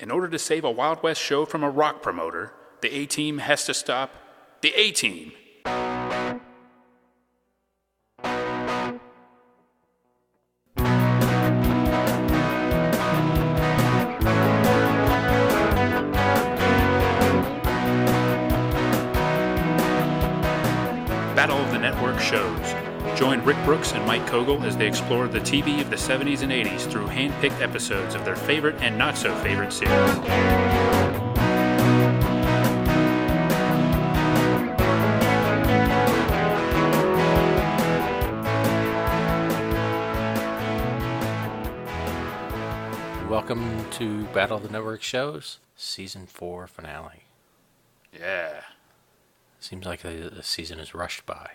In order to save a Wild West show from a rock promoter, the A-Team has to stop the A-Team. Battle of the Network shows. Join Rick Brooks and Mike Kogel as they explore the TV of the 70s and 80s through hand-picked episodes of their favorite and not-so-favorite series. Welcome to Battle of the Network shows, Season 4 finale. Yeah. Seems like the season is rushed by.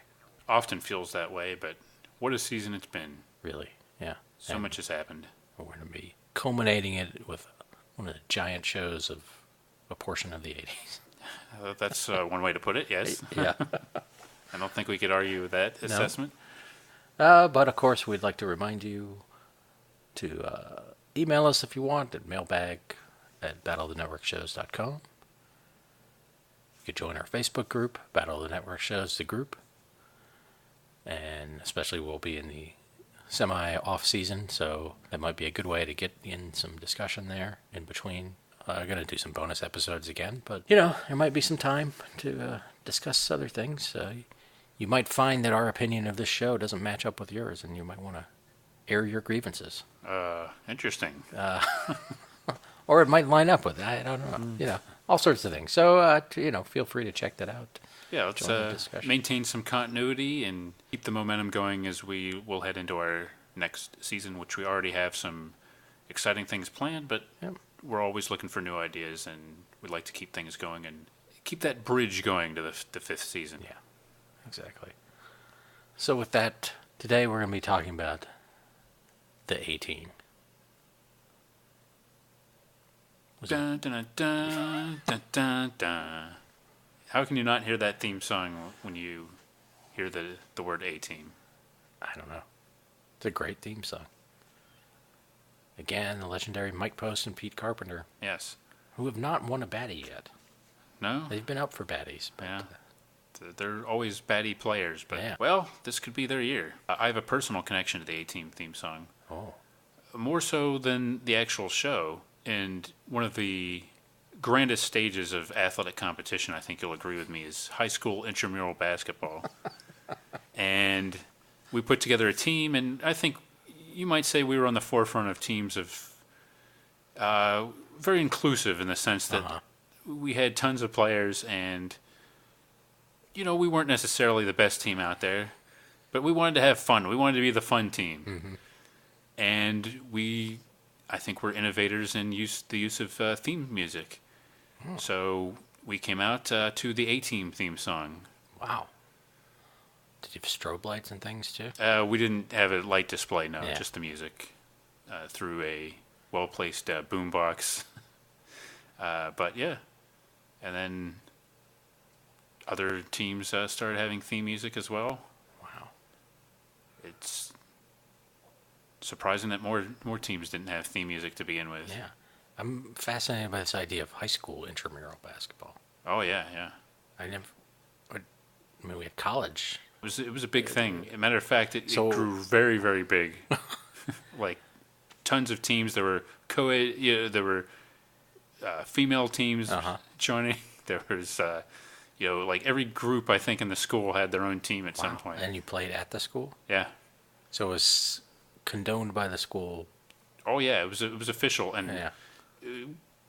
Often feels that way, but what a season it's been. Really, yeah. So much has happened. We're going to be culminating it with one of the giant shows of a portion of the 80s. That's one way to put it, yes. Yeah. I don't think we could argue with that assessment. But, of course, we'd like to remind you to email us if you want at mailbag@battleofthenetworkshows.com. You could join our Facebook group, Battle of the Network Shows, the group. And especially we'll be in the semi-off season, so that might be a good way to get in some discussion there in between. I'm going to do some bonus episodes again, but, there might be some time to discuss other things. You might find that our opinion of this show doesn't match up with yours, and you might want to air your grievances. Interesting. Or it might line up with it. I don't know. All sorts of things. So, feel free to check that out. Yeah, let's maintain some continuity and keep the momentum going as we will head into our next season, which we already have some exciting things planned, but we're always looking for new ideas, and we'd like to keep things going and keep that bridge going to the fifth season. Yeah, exactly. So with that, today we're going to be talking about the A-Team. Dun, dun, dun, dun, dun, dun. How can you not hear that theme song when you hear the word A-Team? I don't know. It's a great theme song. Again, the legendary Mike Post and Pete Carpenter. Yes. Who have not won a baddie yet. No? They've been up for baddies. But, yeah. They're always baddie players. But, yeah. Well, this could be their year. I have a personal connection to the A-Team theme song. Oh. More so than the actual show. And one of the grandest stages of athletic competition, I think you'll agree with me, is high school intramural basketball. And we put together a team, and I think you might say we were on the forefront of teams of very inclusive in the sense that we had tons of players, and we weren't necessarily the best team out there, but we wanted to have fun. We wanted to be the fun team. Mm-hmm. And I think we're innovators in the use of theme music. Oh. So we came out to the A-Team theme song. Wow. Did you have strobe lights and things too? We didn't have a light display, no, just the music through a well-placed boombox. But yeah, and then other teams started having theme music as well. Wow. It's surprising that more teams didn't have theme music to begin with. Yeah. I'm fascinated by this idea of high school intramural basketball. Oh, yeah. We had college. It was a big thing. As a matter of fact, it grew very, very big. Like, tons of teams. There were there were female teams joining. There was, like every group, I think, in the school had their own team at some point. And you played at the school? Yeah. So it was condoned by the school. Oh yeah, it was official, and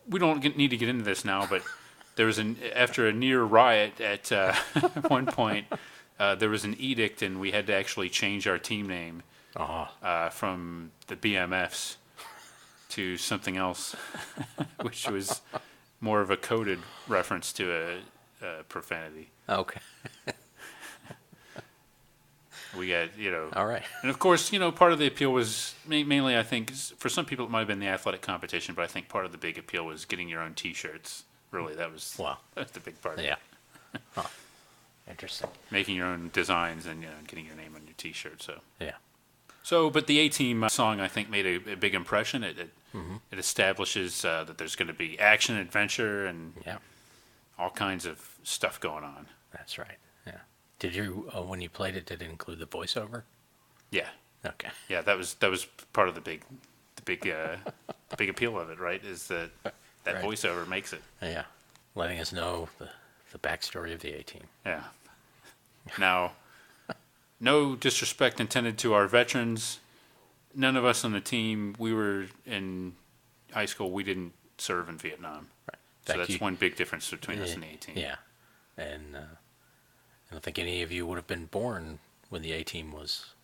we don't need to get into this now, but there was after a near riot at one point, there was an edict, and we had to actually change our team name from the BMFs to something else, which was more of a coded reference to a profanity. Okay. We got, All right. And of course, part of the appeal was mainly, I think, for some people it might have been the athletic competition, but I think part of the big appeal was getting your own T-shirts. Really, that's the big part of it. Huh. Interesting. Making your own designs and getting your name on your T-shirt. So yeah. So, but the A-Team song, I think, made a big impression. It It establishes that there's going to be action, adventure, and all kinds of stuff going on. That's right. Yeah. Did you when you played it? Did it include the voiceover? Yeah. Okay. Yeah, that was part of the big appeal of it, right? Is that Right. voiceover makes it. Yeah. Letting us know the backstory of the A-Team. Yeah. Now, no disrespect intended to our veterans. None of us on the team, we were in high school, we didn't serve in Vietnam. Right. So that's one big difference between us and the A-Team. Yeah. And I don't think any of you would have been born when the A-Team was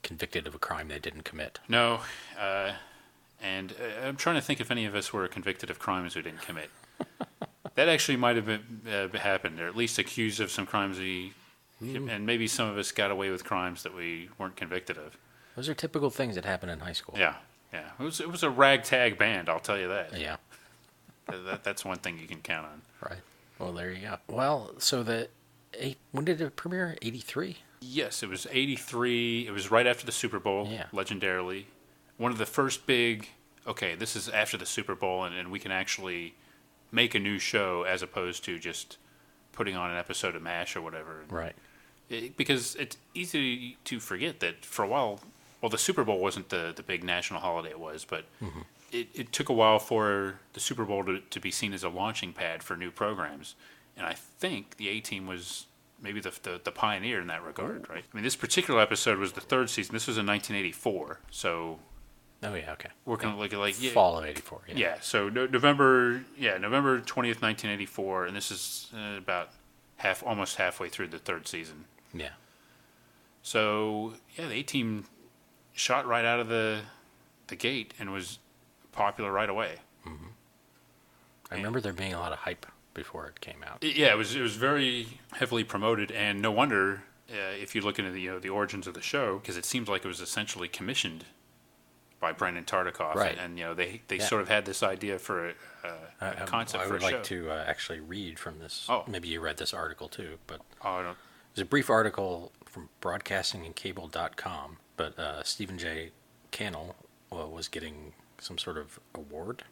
convicted of a crime they didn't commit. No. And I'm trying to think if any of us were convicted of crimes we didn't commit. That actually might have been, happened, or at least accused of some crimes and maybe some of us got away with crimes that we weren't convicted of. Those are typical things that happen in high school. Yeah. It was a ragtag band, I'll tell you that. Yeah. That's one thing you can count on. Right. Well, there you go. Well, so when did it premiere? 83? Yes, it was 83. It was right after the Super Bowl, legendarily. One of the first big, this is after the Super Bowl, and we can actually make a new show as opposed to just putting on an episode of MASH or whatever. Right. Because it's easy to forget that for a while, the Super Bowl wasn't the big national holiday it was, but it took a while for the Super Bowl to be seen as a launching pad for new programs. And I think the A-Team was maybe the pioneer in that regard, right? I mean, this particular episode was the third season. This was in 1984, so... Oh, yeah, okay. Working like fall of 84, yeah. Yeah, so November 20th, 1984, and this is about almost halfway through the third season. Yeah. So, the A-Team shot right out of the gate and was popular right away. Mm-hmm. I remember there being a lot of hype before it came out. It was very heavily promoted, and no wonder if you look into the origins of the show, because it seems like it was essentially commissioned by Brandon Tartikoff, right? And they sort of had this idea for a concept for a show. I would like to actually read from this. Oh. Maybe you read this article too, but there's a brief article from broadcastingandcable.com. But Stephen J. Cannell was getting some sort of award.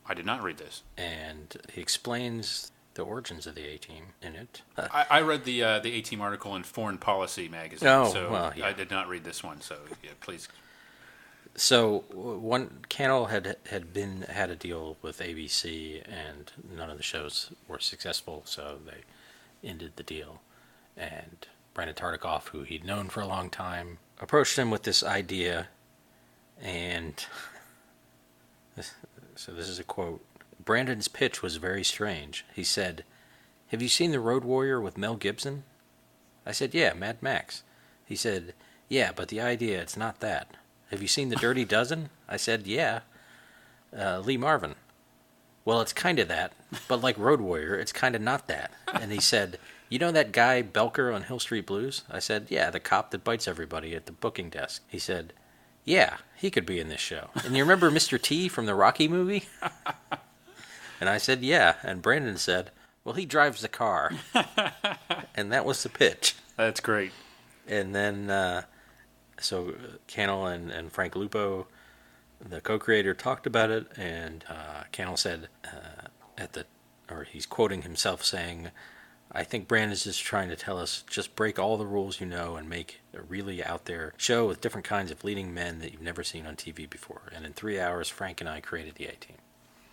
I did not read this. And he explains the origins of the A-Team in it. I read the A-Team article in Foreign Policy magazine, I did not read this one, so please. So Cannell had a deal with ABC, and none of the shows were successful, so they ended the deal. And Brandon Tartikoff, who he'd known for a long time, approached him with this idea, and so this is a quote. Brandon's pitch was very strange. He said, "Have you seen The Road Warrior with Mel Gibson?" I said, "Yeah, Mad Max." He said, "Yeah, but the idea, it's not that." "Have you seen The Dirty Dozen?" I said, "Yeah, Lee Marvin." "Well, it's kind of that, but like Road Warrior, it's kind of not that." And he said, "You know that guy Belker on Hill Street Blues?" I said, "Yeah, the cop that bites everybody at the booking desk." He said, "Yeah, he could be in this show. And you remember Mr. T from the Rocky movie?" And I said, "Yeah." And Brandon said, "Well, he drives the car." And that was the pitch. That's great. And then, so Cannell and Frank Lupo, the co-creator, talked about it, and Cannell said he's quoting himself saying, "I think Brandon's just trying to tell us, just break all the rules you know and make a really out there show with different kinds of leading men that you've never seen on TV before. And in 3 hours, Frank and I created the A-Team."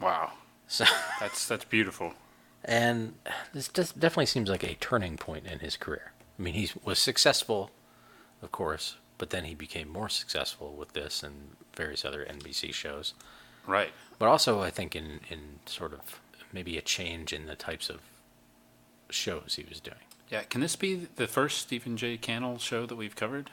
Wow. So that's beautiful. And this just definitely seems like a turning point in his career. I mean, he was successful, of course, but then he became more successful with this and various other NBC shows. Right. But also, I think in sort of maybe a change in the types of shows he was doing. Yeah, can this be the first Stephen J. Cannell show that we've covered?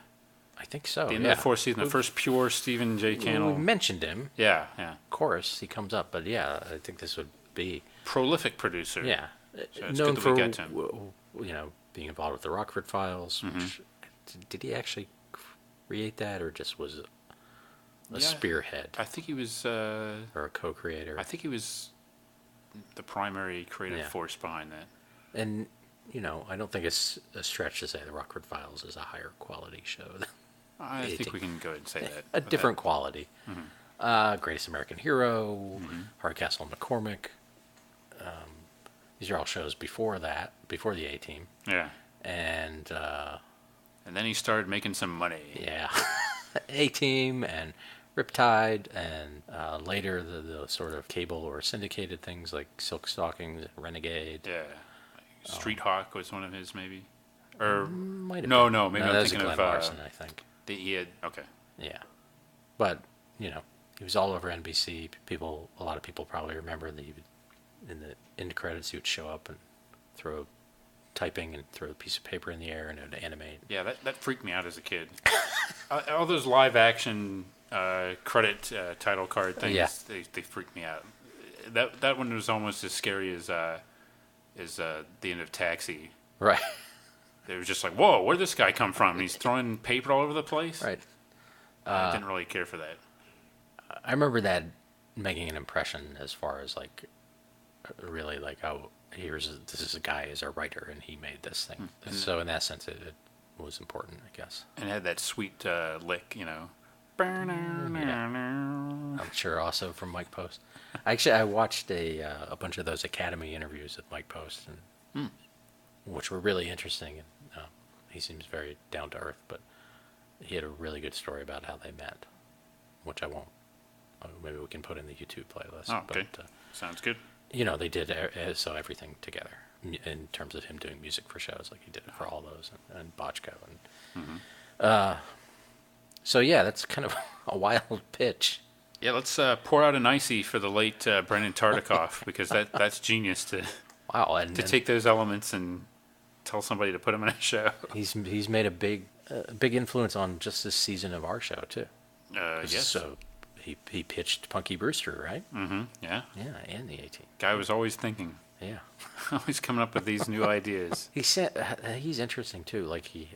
I think so. The end of the fourth season, the first pure Stephen J. Cannell. We mentioned him. Yeah. Of course, he comes up, but yeah, I think this would be prolific producer. Yeah, so it's known good that for we get to him. Being involved with the Rockford Files. Mm-hmm. Which, did he actually create that, or just was a spearhead? I think he was or a co-creator. I think he was the primary creative force behind that. And I don't think it's a stretch to say the Rockford Files is a higher quality show. I think we can go ahead and say that. A different quality. Mm-hmm. Greatest American Hero, Hardcastle and McCormick. These are all shows before that, before the A-Team. Yeah. And then he started making some money. Yeah. A-Team and Riptide, and later the sort of cable or syndicated things like Silk Stockings and Renegade. Yeah. Street Hawk was one of his, maybe? Or Might have no, been. no, maybe that I'm was thinking Glenn of Larson, I think. Okay. Yeah. But, he was all over NBC. A lot of people probably remember that he would, in the end credits, he would show up and typing and throw a piece of paper in the air and it would animate. Yeah, that freaked me out as a kid. All those live action credit title card things, they freaked me out. That one was almost as scary as the end of Taxi. Right. It was just like, whoa, where'd this guy come from? And he's throwing paper all over the place. Right. I didn't really care for that. I remember that making an impression as far as really this is a guy as a writer and he made this thing. So in that sense, it was important, I guess. And it had that sweet lick, I'm sure also from Mike Post. Actually, I watched a bunch of those Academy interviews with Mike Post, and which were really interesting. And he seems very down to earth, but he had a really good story about how they met, which I won't. Maybe we can put in the YouTube playlist. Oh, okay. But, sounds good. They did everything together in terms of him doing music for shows, like he did it for all those and Botchko and. So yeah, that's kind of a wild pitch. Yeah, let's pour out an icy for the late Brendan Tartikoff because that's genius to take those elements and tell somebody to put them in a show. He's made a big influence on just this season of our show too. Yes. So he pitched Punky Brewster, right? Mm-hmm. Yeah. Yeah, and the A-Team. Guy was always thinking. Yeah. Always coming up with these new ideas. He's interesting too. He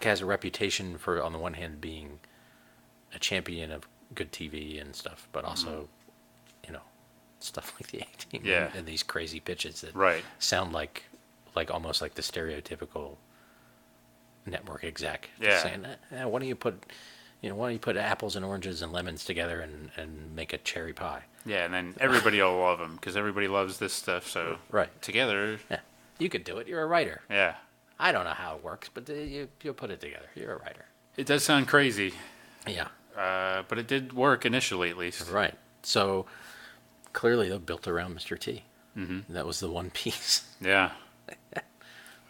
has a reputation for, on the one hand, being a champion of good TV and stuff, but also, stuff like the A-Team and these crazy pitches that sound like almost like the stereotypical network exec. Yeah. Saying, why don't you put apples and oranges and lemons together and make a cherry pie? Yeah, and then everybody will love him because everybody loves this stuff. So together, you could do it. You're a writer. Yeah. I don't know how it works, but you'll put it together. You're a writer. It does sound crazy. Yeah. But it did work initially, at least. Right. So clearly they built around Mr. T. Mm-hmm. That was the one piece. Yeah.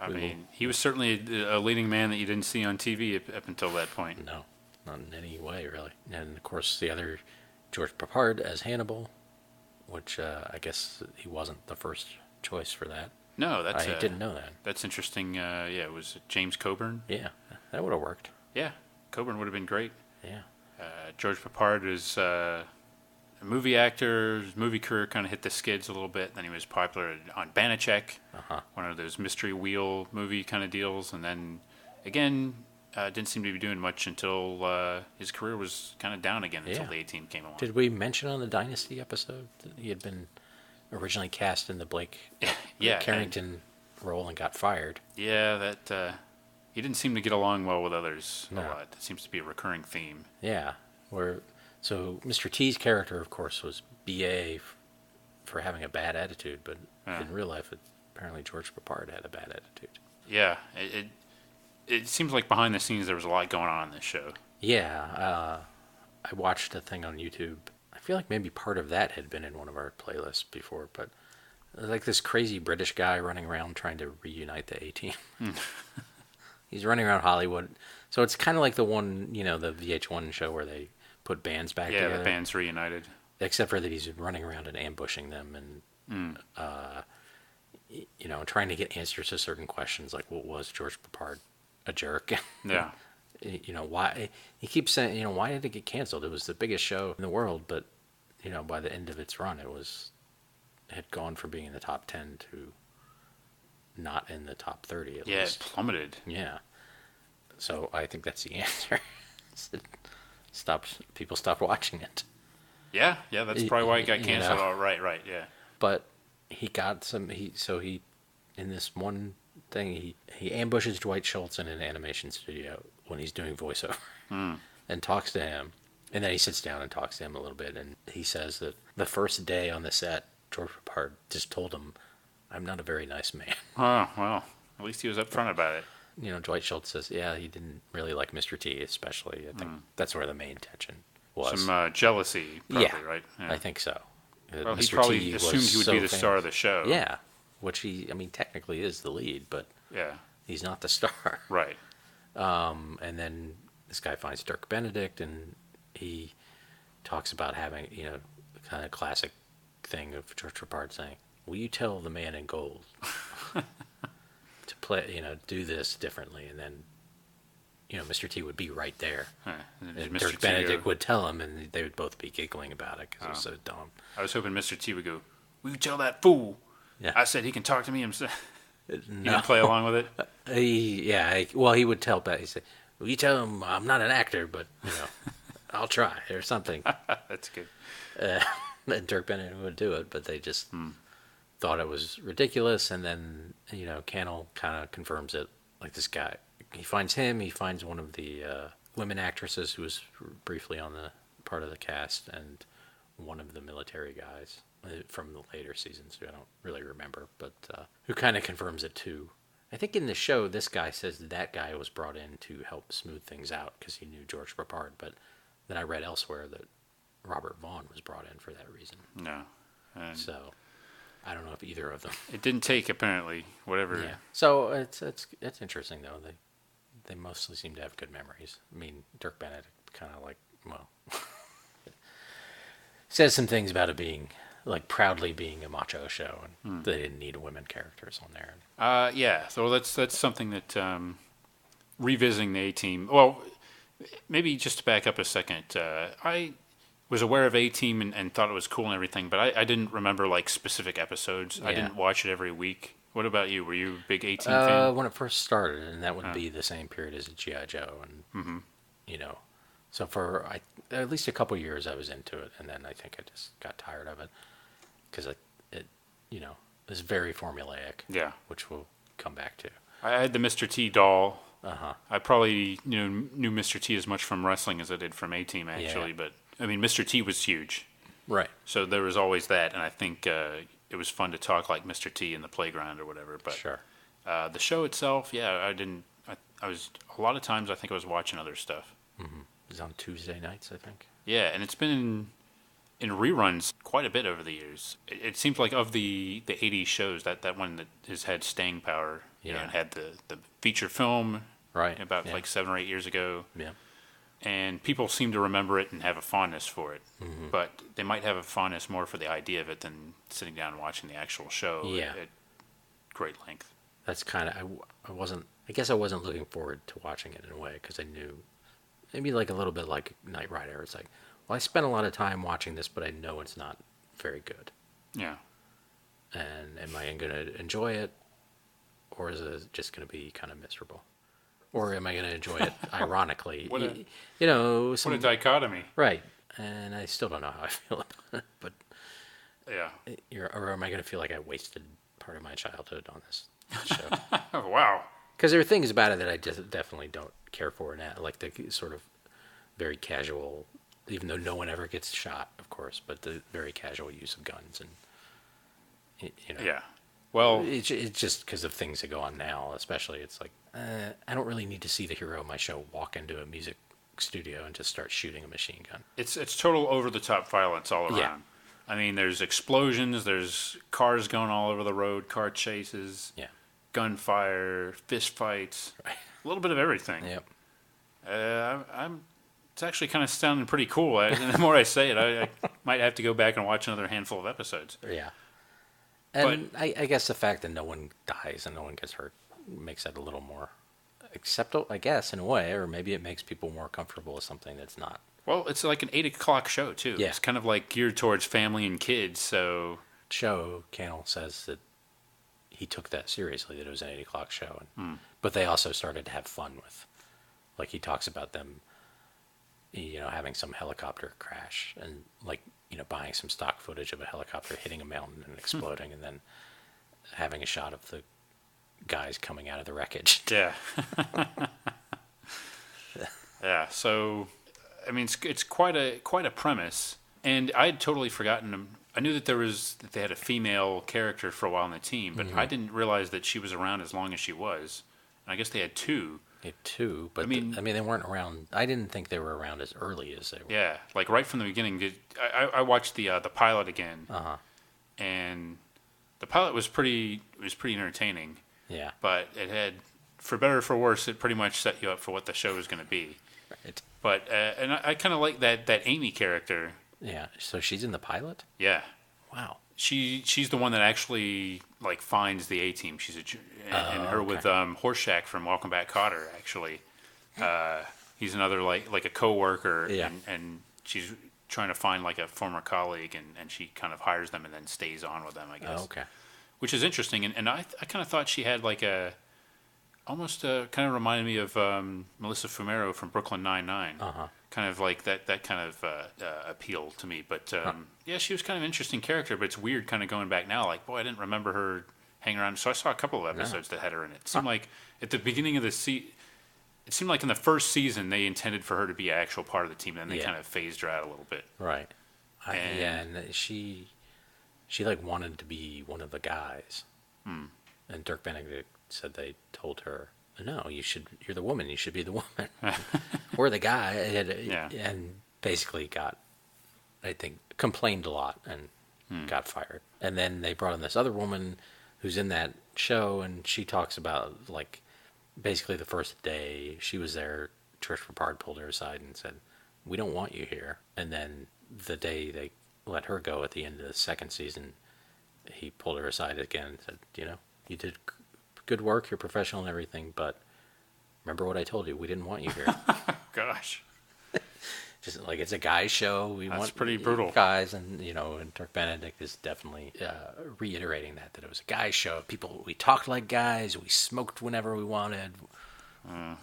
I mean, he was certainly a leading man that you didn't see on TV up until that point. No, not in any way, really. And, of course, the other, George Papard as Hannibal, which I guess he wasn't the first choice for that. No, I didn't know that. That's interesting. It was James Coburn. Yeah, that would have worked. Yeah, Coburn would have been great. Yeah. George Papard is a movie actor. His movie career kind of hit the skids a little bit. Then he was popular on Banachek, one of those mystery wheel movie kind of deals. And then, again, didn't seem to be doing much until his career was kind of down again until the A-Team came along. Did we mention on the Dynasty episode that he had been originally cast in the Blake Carrington role and got fired? Yeah, that he didn't seem to get along well with others a lot. That seems to be a recurring theme. Yeah, so Mr. T's character, of course, was B.A. for having a bad attitude, but in real life, apparently George Papard had a bad attitude. Yeah, it seems like behind the scenes there was a lot going on in this show. Yeah, I watched a thing on YouTube. I feel like maybe part of that had been in one of our playlists before, but like this crazy British guy running around trying to reunite the A-Team. He's running around Hollywood. So it's kind of like the one, the VH1 show where they put bands back together. Yeah, the bands reunited. Except for that he's running around and ambushing them and, trying to get answers to certain questions like, what was George Papard a jerk? Yeah. Why he keeps saying, why did it get canceled? It was the biggest show in the world, but by the end of its run, it had gone from being in the top 10 to not in the top 30 at least. Yeah, it plummeted. Yeah. So I think that's the answer. People stopped watching it. Yeah, that's probably why it got canceled. Oh, right, yeah. But he got in this one thing, he ambushes Dwight Schultz in an animation studio when he's doing voiceover and talks to him And then he sits down and talks to him a little bit, and he says that the first day on the set, George Peppard just told him, "I'm not a very nice man." Oh, well, at least he was upfront about it. Dwight Schultz says, yeah, he didn't really like Mr. T, especially. I think that's where the main tension was. Some jealousy, probably, right? Yeah, I think so. Well, Mr. he probably T assumed he would be the star of the show. Yeah, which technically is the lead, but he's not the star. Right. And then this guy finds Dirk Benedict, and he talks about having, the kind of classic thing of George Peppard saying, "Will you tell the man in gold to play, do this differently?" And then, Mr. T would be right there. And Dirk Benedict would tell him, and they would both be giggling about it because it was so dumb. I was hoping Mr. T would go, "Will you tell that fool? Yeah. I said he can talk to me himself." No. You play along with it? He would tell He said, "Will you tell him I'm not an actor, but, I'll try," or something. That's good. And Dirk Benedict would do it, but they just thought it was ridiculous. And then, Cannell kind of confirms it. Like, this guy, he finds one of the women actresses who was briefly on the part of the cast, and one of the military guys from the later seasons who I don't really remember, but who kind of confirms it too. I think in the show, this guy says that guy was brought in to help smooth things out because he knew George Peppard, but then I read elsewhere that Robert Vaughn was brought in for that reason. No. So I don't know if either of them. It didn't take, apparently, whatever. Yeah. So it's interesting, though. They mostly seem to have good memories. I mean, Dirk Benedict kind of says some things about it being, proudly being a macho show, and they didn't need women characters on there. Yeah, so that's something that, revisiting the A-Team, well, maybe just to back up a second, I was aware of A-Team and thought it was cool and everything, but I didn't remember, specific episodes. Yeah. I didn't watch it every week. What about you? Were you a big A-Team fan? When it first started, and that would be the same period as G.I. Joe, and, so for at least a couple years I was into it, and then I think I just got tired of it, because it is very formulaic, which we'll come back to. I had the Mr. T doll. Uh-huh. I probably knew Mr. T as much from wrestling as I did from A-Team, actually, but I mean, Mr. T was huge. Right. So there was always that, and I think it was fun to talk like Mr. T in the playground or whatever. But sure. The show itself, I didn't. I was a lot of times I think I was watching other stuff. Mm-hmm. It was on Tuesday nights, I think. Yeah, and it's been in reruns quite a bit over the years. It seems like of the 80s shows, that one that has had staying power, and had the feature film about 7 or 8 years ago. Yeah. And people seem to remember it and have a fondness for it. Mm-hmm. But they might have a fondness more for the idea of it than sitting down and watching the actual show at great length. That's kind of, I guess I wasn't looking forward to watching it in a way, because I knew, maybe a little bit like Knight Rider. It's like, well, I spent a lot of time watching this, but I know it's not very good. Yeah. And am I going to enjoy it, or is it just going to be kind of miserable? Or am I going to enjoy it ironically? What a dichotomy. Right. And I still don't know how I feel about it. But yeah. Or am I going to feel like I wasted part of my childhood on this show? Wow. Because there are things about it that I just definitely don't care for now, like the sort of very casual, even though no one ever gets shot, of course, but the very casual use of guns and, Yeah. Well, it's just because of things that go on now, especially. It's like, I don't really need to see the hero of my show walk into a music studio and just start shooting a machine gun. It's total over-the-top violence all around. Yeah. I mean, there's explosions, there's cars going all over the road, car chases, gunfire, fist fights, a little bit of everything. Yep. It's actually kind of sounding pretty cool. And the more I say it, I might have to go back and watch another handful of episodes. Yeah. And I guess the fact that no one dies and no one gets hurt makes that a little more acceptable, I guess, in a way, or maybe it makes people more comfortable with something that's not. Well, it's like an 8 o'clock show, too. Yeah. It's kind of like geared towards family and kids, so... Cannell says that he took that seriously, that it was an 8 o'clock show. But they also started to have fun with, he talks about them, having some helicopter crash and, buying some stock footage of a helicopter hitting a mountain and exploding and then having a shot of the guys coming out of the wreckage. Yeah. Yeah, so I mean, it's quite a premise, and I had totally forgotten. I knew that they had a female character for a while on the team, but I didn't realize that she was around as long as she was. And I guess they had two. They had two, but I mean, they weren't around. I didn't think they were around as early as they were. Yeah, like right from the beginning. I watched the pilot again, and the pilot was pretty entertaining. Yeah, but it had, for better or for worse, it pretty much set you up for what the show was going to be. Right. But and I kind of like that Amy character. Yeah. So she's in the pilot? Yeah. Wow. She's the one that actually like finds the A-team. She's and her with Horseshack from Welcome Back Kotter actually. He's another like a coworker. Yeah. And she's trying to find like a former colleague, and she kind of hires them and then stays on with them, I guess. Oh, okay. Which is interesting, and I kind of thought she had like almost kind of reminded me of Melissa Fumero from Brooklyn Nine-Nine. Kind of like that kind of appeal to me. But yeah, she was kind of an interesting character, but it's weird kind of going back now. Like, boy, I didn't remember her hanging around. So I saw a couple of episodes that had her in it. It seemed like at the beginning of it seemed like in the first season they intended for her to be an actual part of the team, and then they kind of phased her out a little bit. Right. And she like wanted to be one of the guys. And Dirk Benedict said they told her, no, you're the woman, you should be the woman. Or the guy. And basically I think, complained a lot and got fired. And then they brought in this other woman who's in that show, and she talks about, like, basically the first day she was there, Trish Rappard pulled her aside and said, we don't want you here. And then the day they let her go at the end of the second season, he pulled her aside again and said, you did good work, you're professional and everything, but remember what I told you, we didn't want you here. Gosh. Just like, it's a guy's show. That's pretty brutal. Guys, and and Dirk Benedict is definitely reiterating that it was a guy's show. We talked like guys, we smoked whenever we wanted,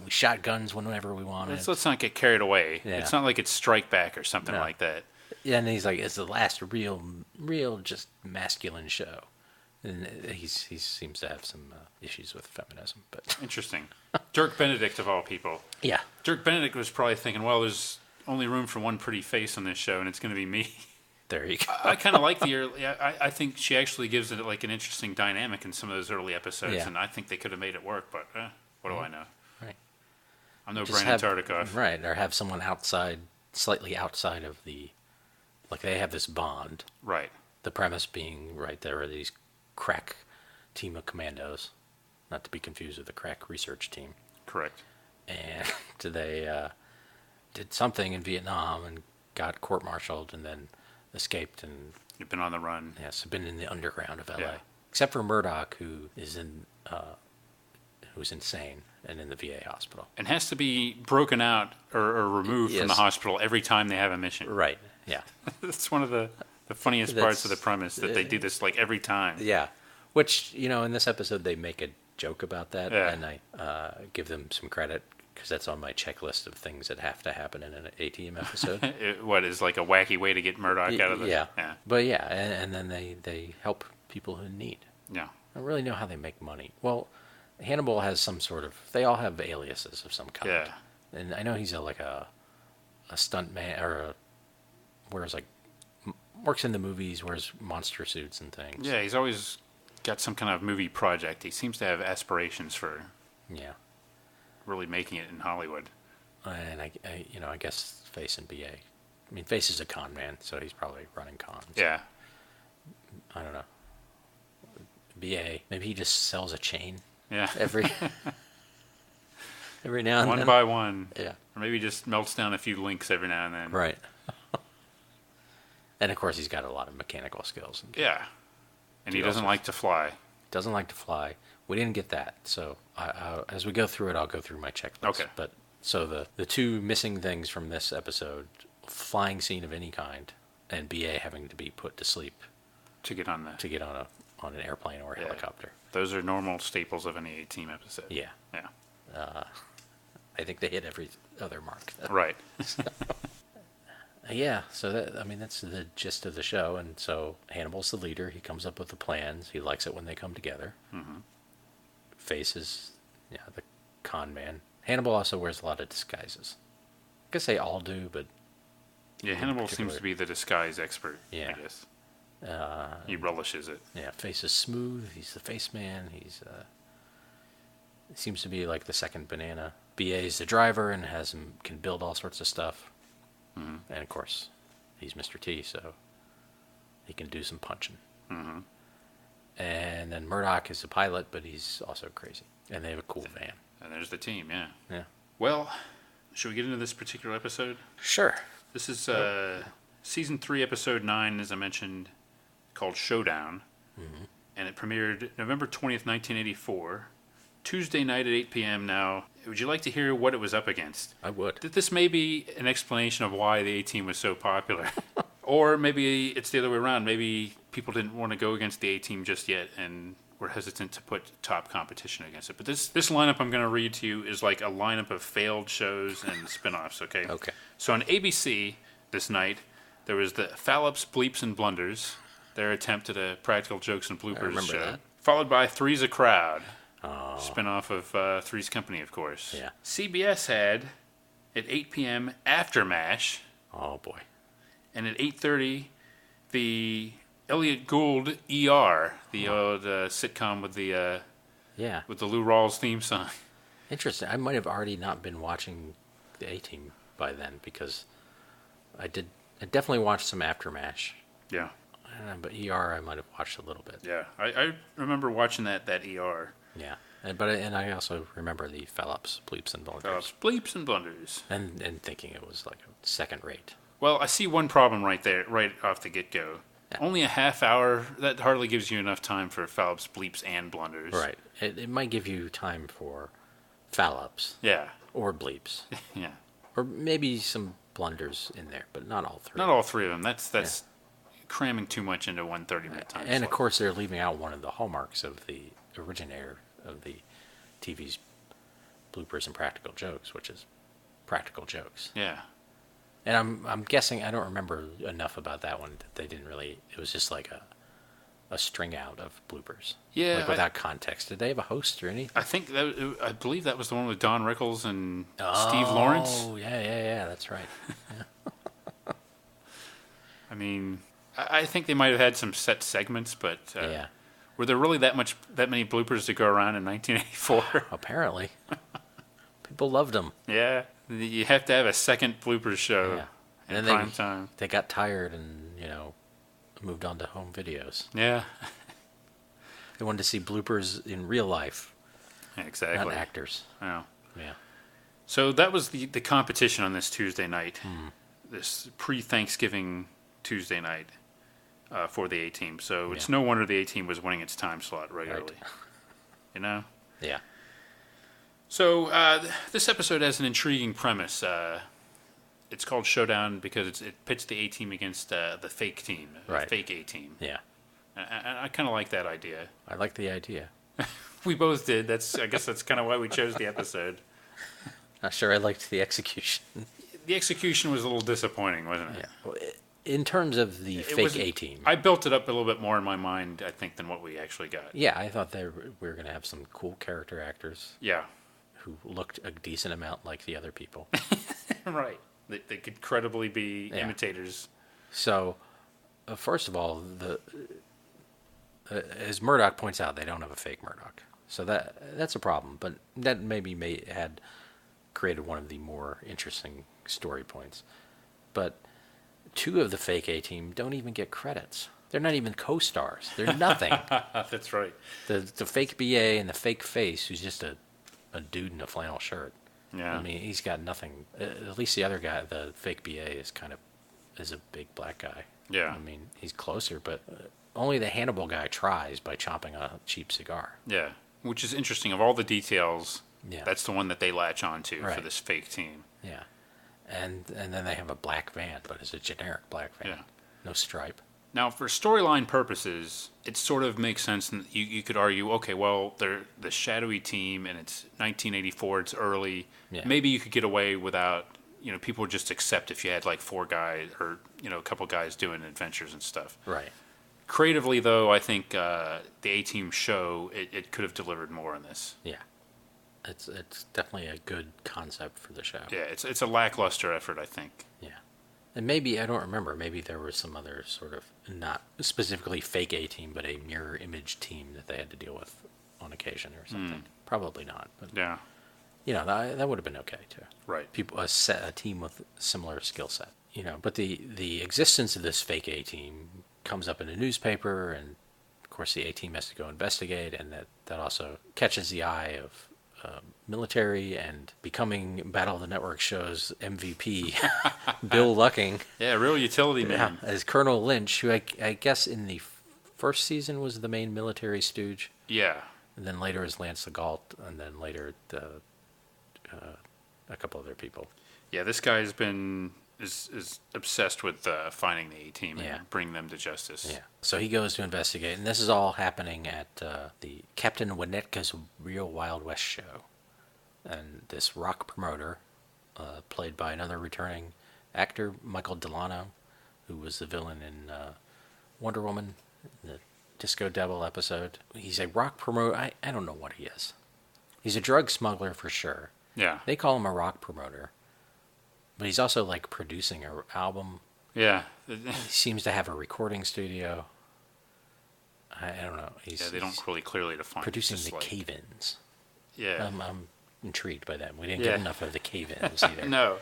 we shot guns whenever we wanted. Let's not get carried away. Yeah. It's not like it's Strike Back or something like that. Yeah, and he's like, it's the last real just masculine show. And he seems to have some issues with feminism, but interesting. Dirk Benedict of all people. Yeah. Dirk Benedict was probably thinking, well, there's only room for one pretty face on this show, and it's going to be me. There you go. I kind of like the early. I think she actually gives it like an interesting dynamic in some of those early episodes, and I think they could have made it work. But what do I know? Right. I'm no Brandon Tartikoff. Right, or have someone slightly outside of the, like they have this bond. Right. The premise being, right, there are these crack team of commandos, not to be confused with the crack research team. Correct. And they did something in Vietnam and got court-martialed and then escaped and... You've been on the run. Yes, been in the underground of L.A. Yeah. Except for Murdoch, who's insane and in the VA hospital. And has to be broken out or removed from the hospital every time they have a mission. Right, yeah. That's one of the funniest parts of the premise, that they do this like every time. Yeah, which, in this episode they make a joke about that, and I give them some credit, because that's on my checklist of things that have to happen in an ATM episode. What is like a wacky way to get Murdoch out of the... Yeah. But and then they help people who need. Yeah. I don't really know how they make money. Well, Hannibal has some sort of... They all have aliases of some kind. Yeah. And I know he's a stunt man, or works in the movies, wears monster suits and things. Yeah, he's always got some kind of movie project. He seems to have aspirations for really making it in Hollywood. And I guess Face and BA. I mean, Face is a con man, so he's probably running cons. Yeah. I don't know. BA, maybe he just sells a chain. Yeah. Every now and then. One by one. Yeah. Or maybe just melts down a few links every now and then. Right. And of course, he's got a lot of mechanical skills. Yeah. And he doesn't like to fly. Doesn't like to fly. We didn't get that. So as we go through it, I'll go through my checklist. Okay. But so the two missing things from this episode: flying scene of any kind, and BA having to be put to sleep to get on an airplane or a helicopter. Those are normal staples of any A-Team episode. Yeah. Yeah. I think they hit every other mark. Right. Yeah, so that's the gist of the show. And so Hannibal's the leader. He comes up with the plans. He likes it when they come together. Mm-hmm. Face is the con man. Hannibal also wears a lot of disguises. I guess they all do, but Yeah, Hannibal seems to be the disguise expert, yeah. I guess. He relishes it. Yeah, face is smooth. He's the face man. He seems to be like the second banana. BA is the driver and can build all sorts of stuff. Mm-hmm. And of course, he's Mr. T, so he can do some punching. Mm-hmm. And then Murdoch is the pilot, but he's also crazy. And they have a cool van. And there's the team, yeah. Yeah. Well, should we get into this particular episode? Sure. This is Season 3, Episode 9, as I mentioned, called Showdown. Mm-hmm. And it premiered November 20th, 1984. Tuesday night at 8 p.m. Now, would you like to hear what it was up against? I would. This may be an explanation of why the A-Team was so popular. Or maybe it's the other way around. Maybe people didn't want to go against the A-Team just yet and were hesitant to put top competition against it. But this lineup I'm going to read to you is like a lineup of failed shows and spin-offs, okay? Okay. So on ABC this night, there was the Fallops, Bleeps, and Blunders, their attempt at a practical jokes and bloopers show. That. Followed by Three's a Crowd. Oh. Spin-off of Three's Company, of course. Yeah. CBS had, at 8 p.m., After MASH. Oh, boy. And at 8:30, the Elliot Gould ER, the old sitcom with the Lou Rawls theme song. Interesting. I might have already not been watching the A-Team by then, because I definitely watched some After MASH. Yeah. But ER I might have watched a little bit. Yeah. I remember watching that ER. Yeah. And I also remember the Fallops, Bleeps, and Blunders. Fallops, Bleeps, and Blunders. And thinking it was like a second rate. Well, I see one problem right there, right off the get-go. Yeah. Only a half hour, that hardly gives you enough time for Fallops, Bleeps, and Blunders. Right. It might give you time for Fallops. Yeah. Or Bleeps. Yeah. Or maybe some Blunders in there, but not all three. Not all three of them. That's cramming too much into one 30-minute time And slot. of course, they're leaving out one of the hallmarks of the originator of the TV's bloopers and practical jokes, which is practical jokes. Yeah. And I'm guessing, I don't remember enough about that one, that they didn't really, it was just like a string out of bloopers. Yeah. Like without context. Did they have a host or anything? I believe that was the one with Don Rickles and Steve Lawrence. Oh, yeah, that's right. Yeah. I mean, I think they might have had some set segments, but were there really that many bloopers to go around in 1984? Apparently. People loved them. Yeah. You have to have a second bloopers show in prime time. They got tired and, moved on to home videos. Yeah. They wanted to see bloopers in real life. Exactly. Not actors. Yeah. Yeah. So that was the competition on this Tuesday night. This pre-Thanksgiving Tuesday night for the A-Team. So it's no wonder the A-Team was winning its time slot regularly. Right. Yeah. So this episode has an intriguing premise. It's called Showdown because it pits the A-Team against the fake team, the fake A-Team. Yeah. I kind of like that idea. I like the idea. We both did. I guess that's kind of why we chose the episode. Not sure I liked the execution. The execution was a little disappointing, wasn't it? Yeah. Well, in terms of the fake A-Team. I built it up a little bit more in my mind, I think, than what we actually got. Yeah, I thought we were going to have some cool character actors. Yeah. Who looked a decent amount like the other people. Right. They could credibly be imitators. So, first of all, as Murdoch points out, they don't have a fake Murdoch. So that's a problem. But that maybe had created one of the more interesting story points. But two of the fake A-Team don't even get credits. They're not even co-stars. They're nothing. That's right. The fake BA and the fake face, who's just a dude in a flannel shirt. Yeah. I mean, he's got nothing. At least the other guy, the fake BA, is a big black guy. Yeah. I mean, he's closer, but only the Hannibal guy tries by chomping a cheap cigar. Yeah. Which is interesting. Of all the details, Yeah. That's the one that they latch on to Right. for this fake team. Yeah. And then they have a black van, but it's a generic black van. Yeah. No stripe. Now, for storyline purposes, it sort of makes sense. And you could argue, okay, well, they're the shadowy team, and it's 1984. It's early. Yeah. Maybe you could get away without, people would just accept if you had like four guys or a couple guys doing adventures and stuff. Right. Creatively, though, I think the A-Team show it could have delivered more in this. Yeah. It's definitely a good concept for the show. Yeah, it's a lackluster effort, I think. Yeah. And maybe, I don't remember, maybe there was some other sort of, not specifically fake A-team, but a mirror image team that they had to deal with on occasion or something. Probably not. But, Yeah. That would have been okay, too. Right. A team with similar skill set. But the existence of this fake A-team comes up in a newspaper, and, of course, the A-team has to go investigate, and that also catches the eye of military and becoming Battle of the Network show's MVP, Bill Lucking. Yeah, real utility man. As Colonel Lynch, who I guess in the first season was the main military stooge. Yeah. And then later as Lance Legault, and then later a couple other people. Yeah, this guy is obsessed with finding the A-team and bringing them to justice. Yeah. So he goes to investigate, and this is all happening at the Captain Winetka's Real Wild West show. And this rock promoter, played by another returning actor, Michael Delano, who was the villain in Wonder Woman, the Disco Devil episode. He's a rock promoter. I don't know what he is. He's a drug smuggler for sure. Yeah. They call him a rock promoter. But he's also like producing an album. Yeah. He seems to have a recording studio. I don't know. They don't really clearly define. Producing the Cave-Ins. Yeah. I'm intrigued by them. We didn't get enough of the Cave-Ins either. No.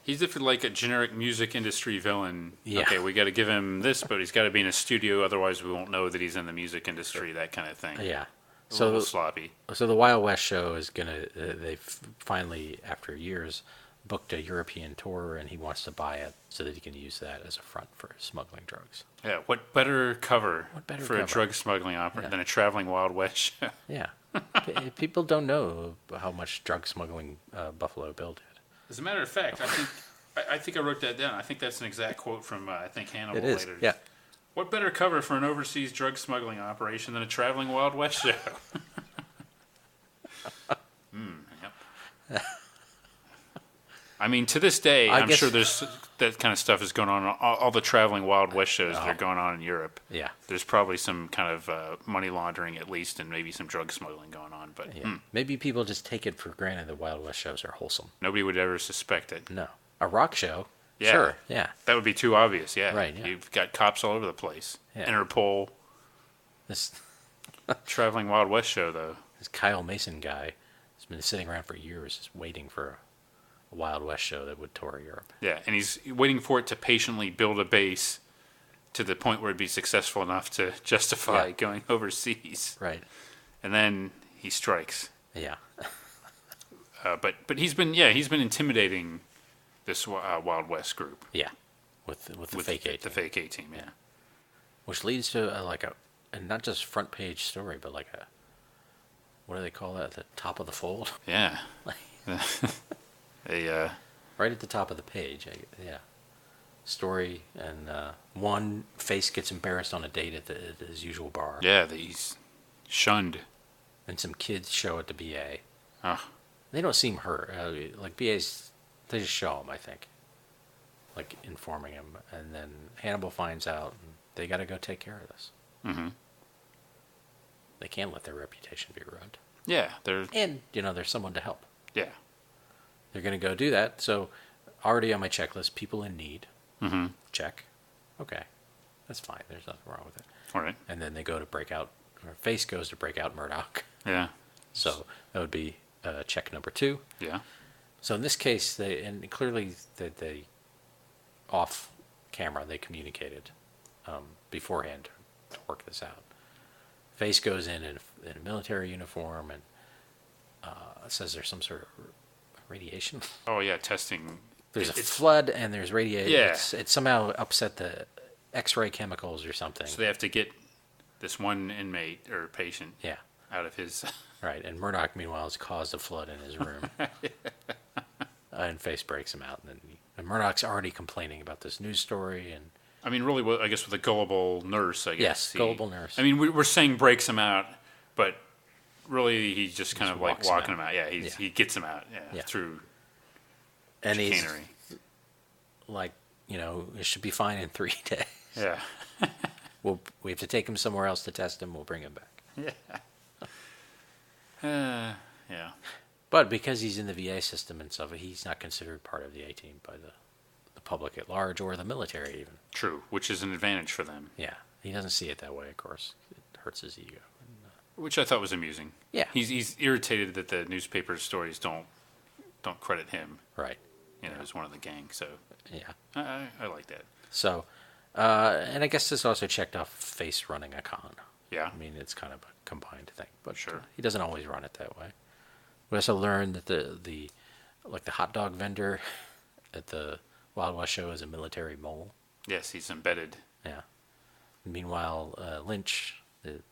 He's if like a generic music industry villain. Yeah. Okay, we got to give him this, but he's got to be in a studio, otherwise we won't know that he's in the music industry. That kind of thing. Yeah. A little sloppy. So the Wild West show is gonna. They've finally, after years, booked a European tour, and he wants to buy it so that he can use that as a front for smuggling drugs. Yeah. What better cover for a drug smuggling opera than a traveling Wild West show? Yeah. People don't know how much drug smuggling Buffalo Bill did. As a matter of fact, I think I wrote that down. I think that's an exact quote from I think Hannibal. It is. Later. Yeah. What better cover for an overseas drug smuggling operation than a traveling Wild West show? Yep. I mean, to this day, I'm sure there's that kind of stuff is going on. All the traveling Wild West shows that are going on in Europe. Yeah. There's probably some kind of money laundering at least, and maybe some drug smuggling going on. But maybe people just take it for granted that Wild West shows are wholesome. Nobody would ever suspect it. No. A rock show. Yeah. Sure. Yeah. That would be too obvious. Yeah. Right. Yeah. You've got cops all over the place. Yeah. Interpol. This Traveling Wild West show, though. This Kyle Mason guy has been sitting around for years just waiting for a Wild West show that would tour Europe. Yeah, and he's waiting for it to patiently build a base to the point where it'd be successful enough to justify going overseas. Right. And then he strikes. Yeah. But he's been intimidating this Wild West group. Yeah. With the fake A-team. The fake A-team, yeah. Which leads to a not just front page story, but like what do they call that? The top of the fold? Yeah. Right at the top of the page. Yeah. Story, and one face gets embarrassed on a date at his usual bar. Yeah, he's shunned. And some kids show at the BA. Oh. They don't seem hurt. Like BA's, they just show him, I think. Like informing him. And then Hannibal finds out, and they got to go take care of this. Mm-hmm. They can't let their reputation be ruined. Yeah, and there's someone to help. Yeah, they're going to go do that. So, already on my checklist, people in need. Mm-hmm. Check. Okay, that's fine. There's nothing wrong with it. All right. And then they go to break out. Or Face goes to break out Murdoch. Yeah. So that would be check number 2. Yeah. So in this case, clearly they off camera they communicated beforehand to work this out. Face goes in a military uniform and says there's some sort of radiation. Oh yeah, testing. There's a flood and there's radiation. Yeah. It somehow upset the X-ray chemicals or something. So they have to get this one inmate or patient out of his... Right, and Murdoch, meanwhile, has caused a flood in his room. And Face breaks him out. And Murdoch's already complaining about this news story. And I mean, really, I guess with a gullible nurse, I guess. Yes, gullible nurse. I mean, we're saying breaks him out, but really he's just kind of like walking him out. Yeah, he gets him out through and chicanery. He's like, it should be fine in 3 days. Yeah. We have to take him somewhere else to test him. We'll bring him back. Yeah. Yeah. But because he's in the VA system and stuff, he's not considered part of the A-team by the public at large or the military even. True, which is an advantage for them. Yeah, he doesn't see it that way, of course. It hurts his ego. Which I thought was amusing. Yeah. He's irritated that the newspaper stories don't credit him. Right. As one of the gang. So yeah, I like that. So, and I guess this also checked off Face running a con. Yeah. I mean, it's kind of a combined thing, but Sure. He doesn't always run it that way. We also learned that the hot dog vendor at the Wild West show is a military mole. Yes, he's embedded. Yeah. Meanwhile, Lynch,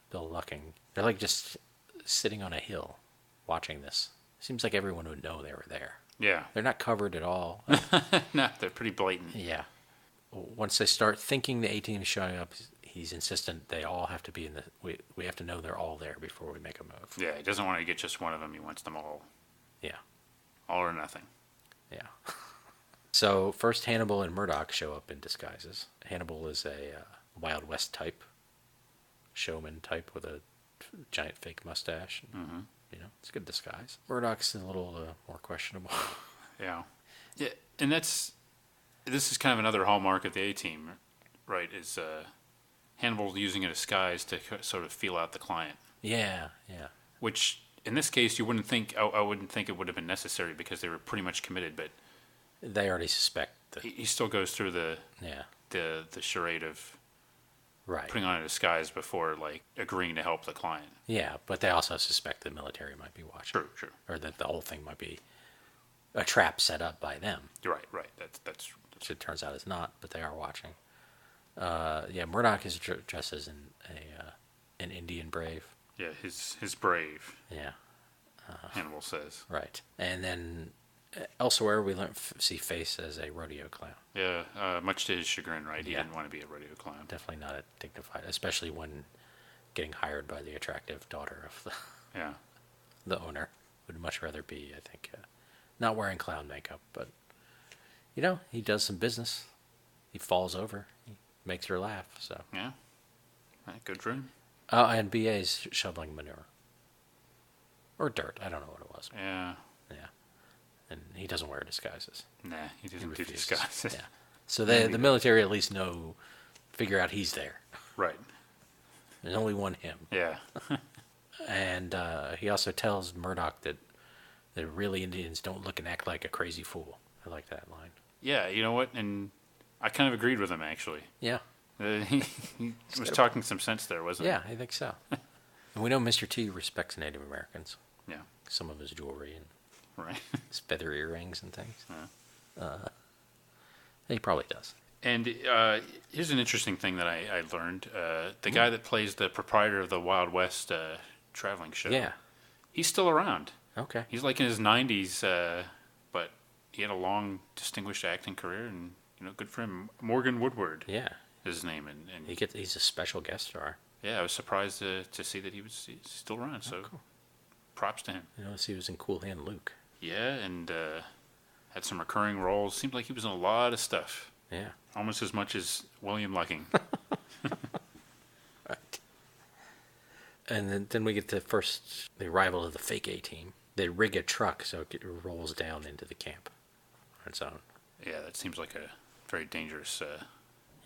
Bill Lucking, they're like just sitting on a hill watching this. Seems like everyone would know they were there. Yeah. They're not covered at all. No, they're pretty blatant. Yeah. Once they start thinking the A-team is showing up, he's insistent they all have to be in the... We have to know they're all there before we make a move. Yeah, he doesn't want to get just one of them. He wants them all. Yeah. All or nothing. Yeah. So first Hannibal and Murdoch show up in disguises. Hannibal is a Wild West type, showman type with a giant fake mustache. Mm-hmm. It's a good disguise. Murdoch's a little more questionable. Yeah. Yeah, and this is kind of another hallmark of the A-team, right? Is Hannibal using a disguise to sort of feel out the client. Yeah, yeah. Which in this case you wouldn't think. I wouldn't think it would have been necessary because they were pretty much committed. But they already suspect that he still goes through the charade of right putting on a disguise before agreeing to help the client. Yeah, but they also suspect the military might be watching. True. Or that the whole thing might be a trap set up by them. You're right. That's which it turns out is not, but they are watching. Murdoch is dressed as an Indian brave. Yeah, his brave. Yeah. Hannibal says. Right. And then elsewhere we see Face as a rodeo clown. Yeah, much to his chagrin, right? He didn't want to be a rodeo clown. Definitely not dignified, especially when getting hired by the attractive daughter of the owner. Would much rather be, I think, not wearing clown makeup, but he does some business. He falls over. He makes her laugh. So yeah, good for him. And BA's shoveling manure or dirt. I don't know what it was. Yeah. And he doesn't wear disguises. Nah, he doesn't do disguises. Yeah. So the military at least figure out he's there. Right. There's only one him. Yeah. And he also tells Murdoch that the really Indians don't look and act like a crazy fool. I like that line. Yeah, you know what? And I kind of agreed with him, actually. Yeah. He was talking some sense there, wasn't he? Yeah, I think so. And we know Mr. T respects Native Americans. Yeah. Some of his jewelry and right. his feather earrings and things. Yeah. He probably does. And here's an interesting thing that I learned. The guy that plays the proprietor of the Wild West traveling show. Yeah. He's still around. Okay. He's like in his 90s, but he had a long, distinguished acting career, and good for him. Morgan Woodward. Yeah. Is his name, and he's a special guest star. Yeah, I was surprised to see that he's still around. So, cool. Props to him. He was in Cool Hand Luke. Yeah, and had some recurring roles. Seemed like he was in a lot of stuff. Yeah. Almost as much as William Lucking. Right. And then we get the arrival of the fake A-team. They rig a truck so it rolls down into the camp on its own. Yeah, that seems like a very dangerous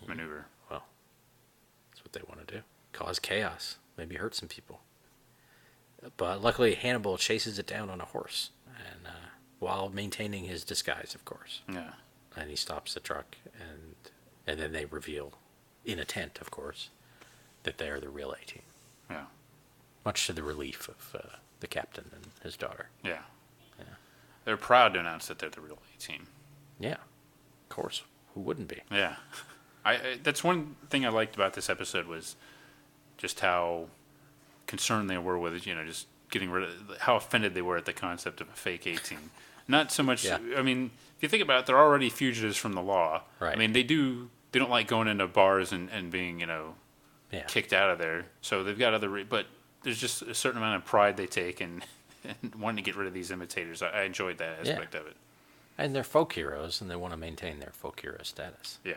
maneuver. Well, that's what they want to do. Cause chaos. Maybe hurt some people. But luckily Hannibal chases it down on a horse, and while maintaining his disguise, of course. Yeah. And he stops the truck, and then they reveal, in a tent, of course, that they are the real A-team. Yeah. Much to the relief of the captain and his daughter. Yeah. Yeah. They're proud to announce that they're the real A-team. Yeah. Of course. Who wouldn't be? Yeah. That's one thing I liked about this episode was just how concerned they were with it, just getting rid of, how offended they were at the concept of a fake A-team. Not so much, I mean, if you think about it, they're already fugitives from the law. Right. I mean, they don't like going into bars and being, kicked out of there. So they've got but there's just a certain amount of pride they take and wanting to get rid of these imitators. I enjoyed that aspect of it. And they're folk heroes, and they want to maintain their folk hero status. Yeah.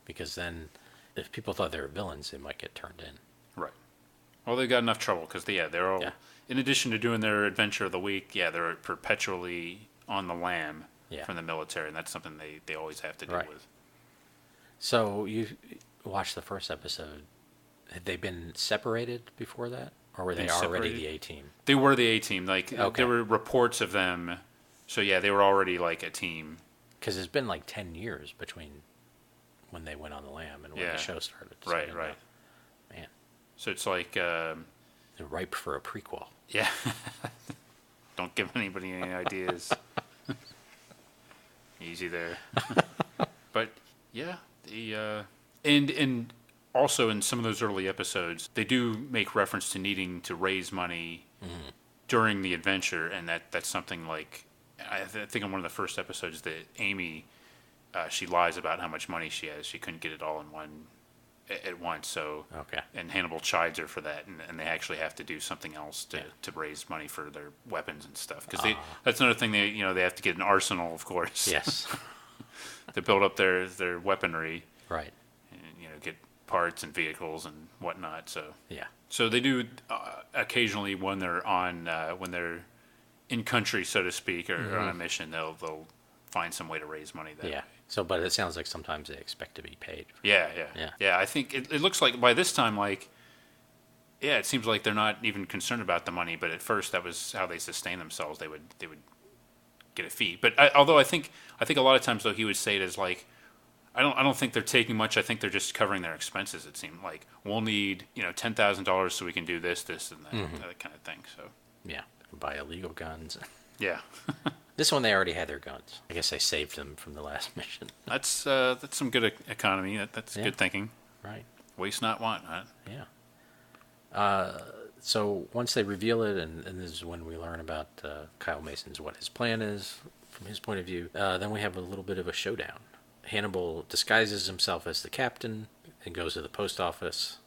Because then, if people thought they were villains, they might get turned in. Right. Well, they've got enough trouble because they're all. Yeah. In addition to doing their adventure of the week, they're perpetually on the lam from the military, and that's something they always have to deal with. So you watched the first episode. Had they been separated before that, or were they already the A-team? They were the A-team. Like there were reports of them. So they were already like a team. Because it's been like 10 years between when they went on the lam and when the show started. So right. Man. So it's like they're ripe for a prequel. Yeah. Don't give anybody any ideas. Easy there. But and also in some of those early episodes, they do make reference to needing to raise money during the adventure, and that's something like I think in one of the first episodes that Amy she lies about how much money she has. She couldn't get it all in at once. So and Hannibal chides her for that, and they actually have to do something else to raise money for their weapons and stuff. Because that's another thing they have to get an arsenal, of course. Yes. To build up their weaponry. Right. And get parts and vehicles and whatnot. So So they do occasionally when they're in country, so to speak, or on a mission, they'll find some way to raise money that way. So, but it sounds like sometimes they expect to be paid. Yeah. I think it looks like by this time, it seems like they're not even concerned about the money. But at first, that was how they sustain themselves. They would get a fee. But although I think a lot of times though he would say it as like, I don't think they're taking much. I think they're just covering their expenses. It seemed like we'll need $10,000 so we can do this, and that kind of thing. So buy illegal guns. Yeah. This one they already had their guns. I guess they saved them from the last mission. That's some good economy. That's good thinking. Right. Waste not, want not. Yeah. So once they reveal it, and this is when we learn about Kyle Mason's what his plan is from his point of view. Then we have a little bit of a showdown. Hannibal disguises himself as the captain and goes to the post office,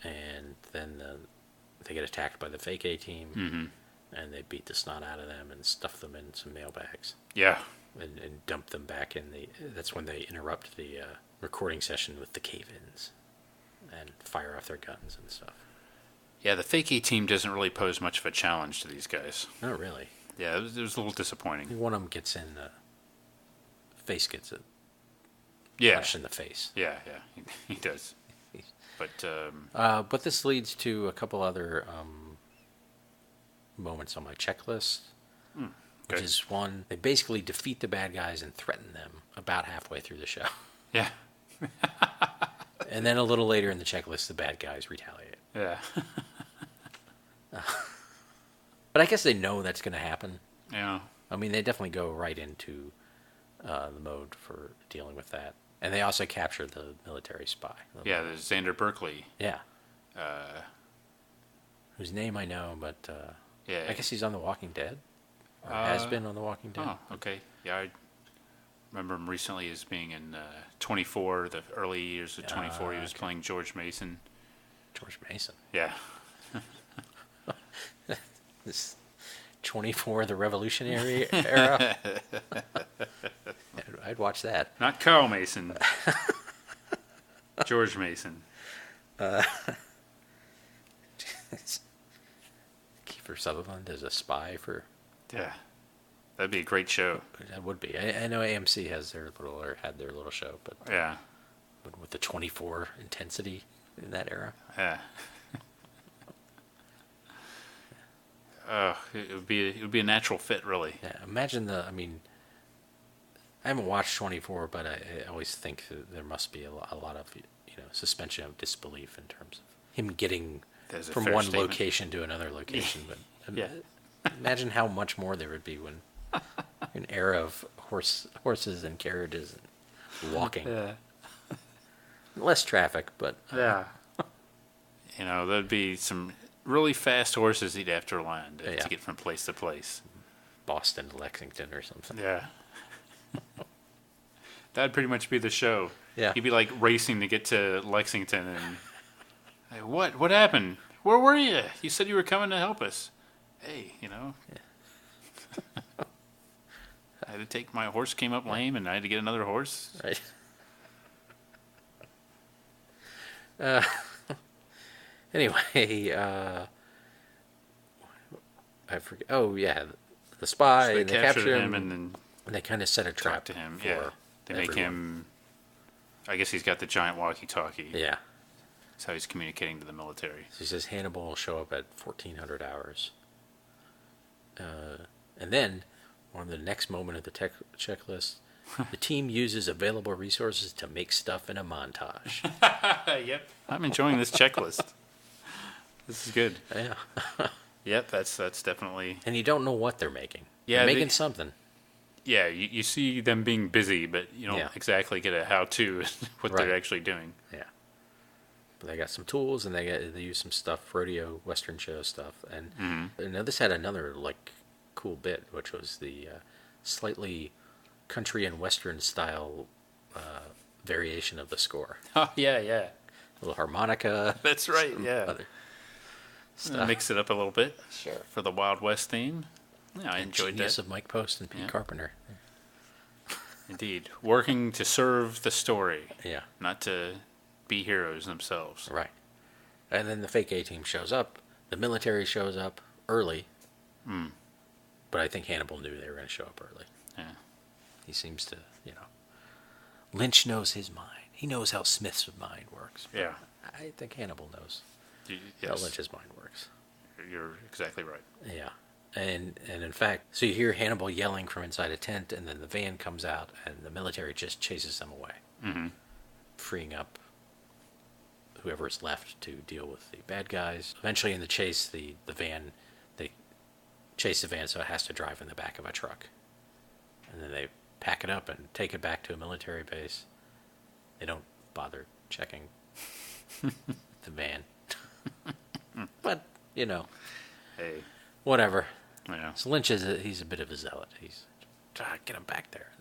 and then they get attacked by the fake A-team, and they beat the snot out of them and stuff them in some mailbags. Yeah. And dump them back in that's when they interrupt the recording session with the cave-ins and fire off their guns and stuff. Yeah, the fake A-team doesn't really pose much of a challenge to these guys. Oh, really? Yeah, it was a little disappointing. One of them gets in, face gets it. Punched in the face. Yeah, he does. But this leads to a couple other moments on my checklist, which is one, they basically defeat the bad guys and threaten them about halfway through the show. Yeah. And then a little later in the checklist, the bad guys retaliate. Yeah. But I guess they know that's going to happen. Yeah. I mean, they definitely go right into the mode for dealing with that. And they also capture the military spy. Yeah, there's Xander Berkeley. Yeah. Whose name I know, but I guess he's on The Walking Dead. Or has been on The Walking Dead. Oh, okay. Yeah, I remember him recently as being in 24, the early years of 24. He was playing George Mason. George Mason? Yeah. This 24, the Revolutionary era? I'd watch that. Not Carl Mason. George Mason. Kiefer Sutherland as a spy for... Yeah. That'd be a great show. That would be. I know AMC has had their little show, but... Yeah. But with the 24 intensity in that era. Yeah. It would be a natural fit, really. Yeah, imagine I haven't watched 24, but I always think that there must be a lot of suspension of disbelief in terms of him getting from one location to another location. But imagine how much more there would be when an era of horses and carriages and walking. Yeah. Less traffic, but yeah. There'd be some really fast horses he'd have to rely on to get from place to place. Boston to Lexington or something. Yeah. That'd pretty much be the show. Yeah. He'd be like racing to get to Lexington and hey, what happened? Where were you? You said you were coming to help us. Hey, Yeah. I had to take my horse came up lame and I had to get another horse. Right. Anyway, I forget. Oh yeah, the spy. So they and captured him, him, and then and they kind of set a trap to him. for Yeah, they make everyone. him. I guess he's got the giant walkie-talkie. Yeah. That's how he's communicating to the military. So he says Hannibal will show up at 1400 hours. And then, on the next moment of the checklist, the team uses available resources to make stuff in a montage. Yep. I'm enjoying this checklist. This is good. Yeah. Yep, that's definitely... And you don't know what they're making. Yeah, they're making something. Yeah, you see them being busy, but you don't Yeah. exactly get a how-to what Right. they're actually doing. Yeah. But they got some tools, and they use some stuff, rodeo, Western show stuff. And now this had another, like, cool bit, which was the slightly country and Western style variation of the score. Oh, yeah. A little harmonica. That's right, yeah. Other stuff. Mix it up a little bit. Sure. For the Wild West theme. Yeah, I enjoyed Genius that. of Mike Post and Pete Yeah. Carpenter. Indeed. Working to serve the story, Yeah, not to be heroes themselves. right. And then the fake A-team shows up. The military shows up early. But I think Hannibal knew they were going to show up early. Yeah. He seems to, Lynch knows his mind. He knows how Smith's mind works. Yeah. I think Hannibal knows how Yes. Lynch's mind works. You're exactly right. Yeah. And in fact, so you hear Hannibal yelling from inside a tent, and then the van comes out, and the military just chases them away, freeing up whoever's left to deal with the bad guys. Eventually, in the chase, they chase the van, so it has to drive in the back of a truck, and then they pack it up and take it back to a military base. They don't bother checking the van, but Hey. whatever. Yeah. So Lynch he's a bit of a zealot. He's get him back there,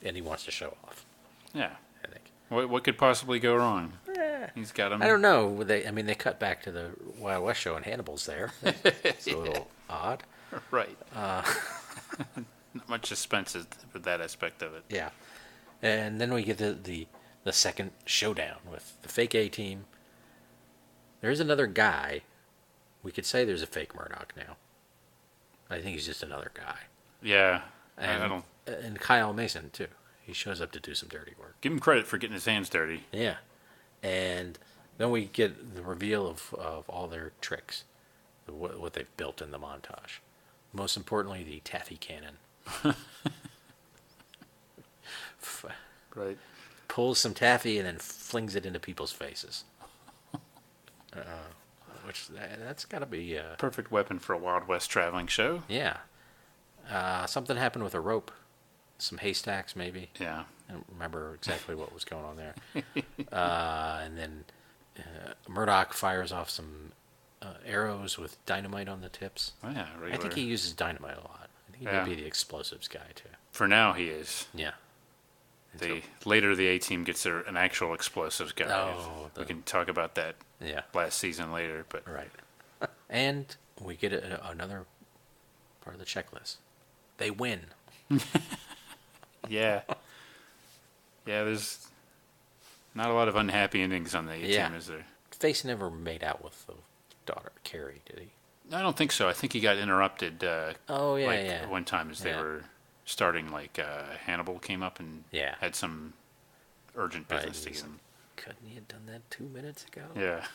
and he wants to show off. Yeah. I think. What could possibly go wrong? He's got him. I don't know. They cut back to the Wild West show, and Hannibal's there. It's a little odd. Right. Not much suspense for that aspect of it. Yeah, and then we get the second showdown with the fake A-team. There's another guy. We could say there's a fake Murdoch now. I think he's just another guy. Yeah. And, I don't and Kyle Mason too. He shows up to do some dirty work. give him credit for getting his hands dirty. Yeah, and then we get the reveal of all their tricks, what they've built in the montage. Most importantly, the taffy cannon. Right. Pulls some taffy and then flings it into people's faces. Which that's got to be Perfect weapon for a Wild West traveling show. yeah. Something happened with a rope, some haystacks maybe. Yeah. I don't remember exactly what was going on there. And then Murdoch fires off some arrows with dynamite on the tips. Oh, yeah. I think he uses dynamite a lot. I think he Yeah. may be the explosives guy too. For now, he is. Yeah. Later, the A-team gets an actual explosives guy. Oh, we can talk about that Yeah. last season later. But Right. And we get another part of the checklist. They win. yeah. Yeah, there's not a lot of unhappy endings on the A-team, Yeah. is there? Face never made out with the daughter, Carrie, did he? I don't think so. I think he got interrupted Oh, yeah, one time as they Yeah. were starting, Hannibal came up and Yeah. had some urgent Right, business to he's- get him. Couldn't he have done that 2 minutes ago? Yeah.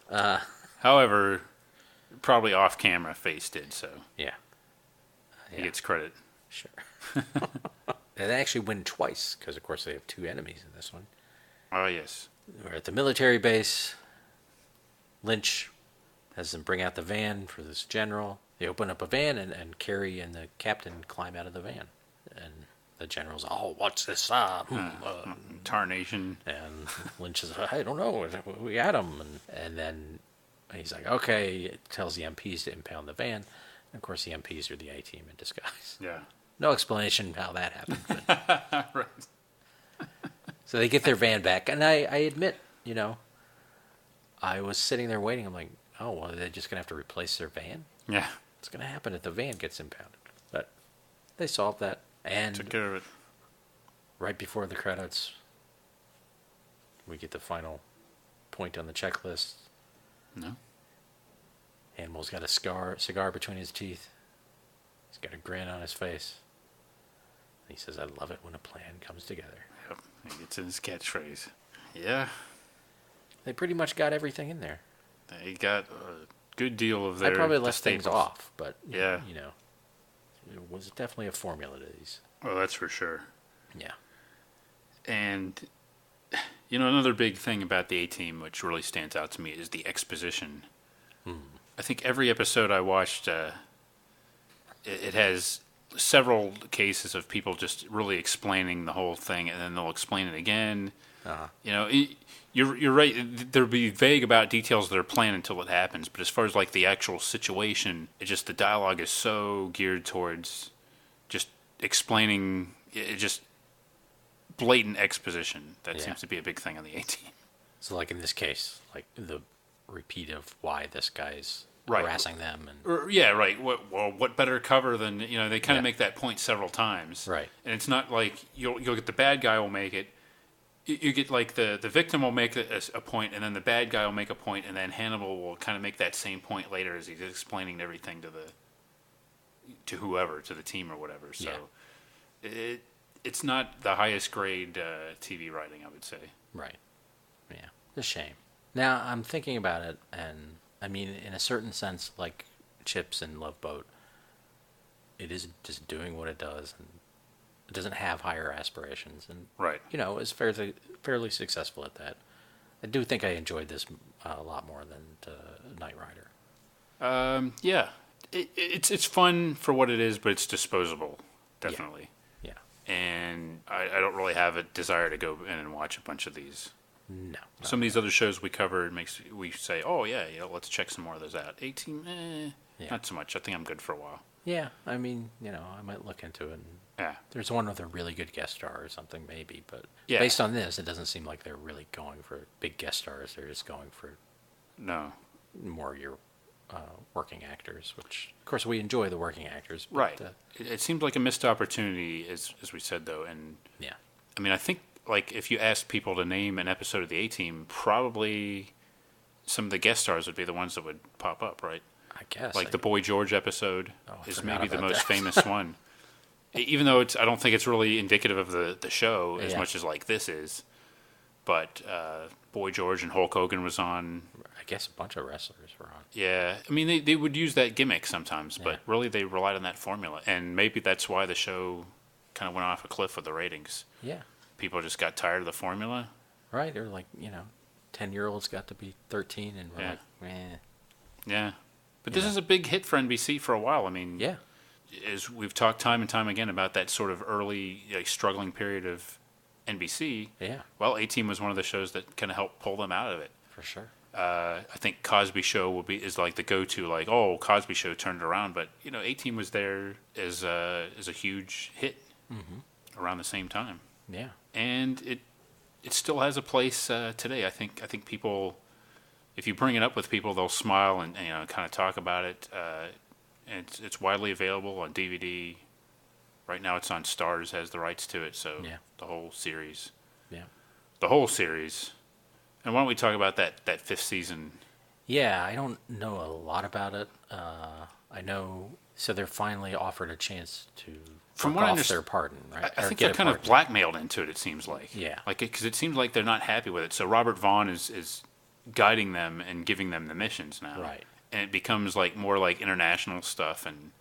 Yeah. However, probably off camera, Face did, so Yeah. he gets credit. Sure. And they actually win twice, because, of course, they have two enemies in this one. Oh, yes. We're at the military base. Lynch has them bring out the van for this general. They open up a van, and Carrie and the captain climb out of the van. And the general's, oh, what's this? Tarnation. And Lynch is, I don't know, we got him. And then he's like, okay, tells the MPs to impound the van. And of course, the MPs are the A-team in disguise. Yeah. No explanation how that happened. But. Right. So they get their van back. And I admit, I was sitting there waiting. I'm like, oh, well, are they just going to have to replace their van? Yeah. What's going to happen if the van gets impounded? But they solved that. And Took care of it. right before the credits, we get the final point on the checklist. No. Animal's got a cigar between his teeth. He's got a grin on his face. He says, "I love it when a plan comes together." Yep. He gets in his catchphrase. Yeah. They pretty much got everything in there. They got a good deal of their... I probably left things off, but yeah, you know, it was definitely a formula to these. Oh, that's for sure. Yeah. And, you know, another big thing about the A-Team, which really stands out to me, is the exposition. I think every episode I watched, it has several cases of people just really explaining the whole thing, and then they'll explain it again. You know, you're right. They'll be vague about details of their plan until it happens. But as far as like the actual situation, the dialogue is so geared towards just explaining. It just blatant exposition. That seems to be a big thing on the A-Team. So, like in this case, like the repeat of why this guy's harassing them, and right. What better cover than they kind of make that point several times, right? And it's not like you'll get the bad guy will make it. You get like the victim will make a point, and then the bad guy will make a point, and then Hannibal will kind of make that same point later as he's explaining everything to whoever, to the team or whatever. So it's not the highest grade TV writing, I would say. Right. Yeah. It's a shame. Now I'm thinking about it, and I mean, in a certain sense, like Chips and Love Boat, it is just doing what it does, and it doesn't have higher aspirations, and is fairly successful at that. I do think I enjoyed this a lot more than Knight Rider. Yeah, it's fun for what it is, but it's disposable, definitely. Yeah. And I don't really have a desire to go in and watch a bunch of these. No. Some of these other shows we covered we say, oh yeah, let's check some more of those out. A-Team, not so much. I think I'm good for a while. Yeah, I mean, I might look into it. Yeah. There's one other really good guest star or something, maybe. But based on this, it doesn't seem like they're really going for big guest stars. They're just going for more your working actors, which, of course, we enjoy the working actors. But, right. It seemed like a missed opportunity, as we said, though. And I mean, I think, like, if you asked people to name an episode of the A-Team, probably some of the guest stars would be the ones that would pop up, right? I guess. Like the Boy George episode is maybe the most famous one. Even though I don't think it's really indicative of the show as much as like this is. But Boy George and Hulk Hogan was on. I guess a bunch of wrestlers were on. Yeah. I mean, they would use that gimmick sometimes, but really they relied on that formula. And maybe that's why the show kind of went off a cliff with the ratings. Yeah. People just got tired of the formula. Right. Or like, 10-year-olds got to be 13 and were like, meh. Yeah. But this is a big hit for NBC for a while. I mean, as we've talked time and time again about that sort of early struggling period of NBC. Yeah. Well, A-Team was one of the shows that kind of helped pull them out of it. For sure. I think Cosby Show is like the go-to, like, oh, Cosby Show turned it around. But, A-Team was there as a huge hit around the same time. Yeah. And it still has a place today. I think people, if you bring it up with people, they'll smile and kind of talk about it. And it's widely available on DVD. Right now, it's on Starz, has the rights to it. So the whole series. Yeah. The whole series. And why don't we talk about that fifth season? Yeah, I don't know a lot about it. I know, so they're finally offered a chance to off their pardon, right? I think they're kind of blackmailed into it, it seems like. Yeah. Because it seems like they're not happy with it. So Robert Vaughn is guiding them and giving them the missions now. Right. And it becomes more like international stuff. And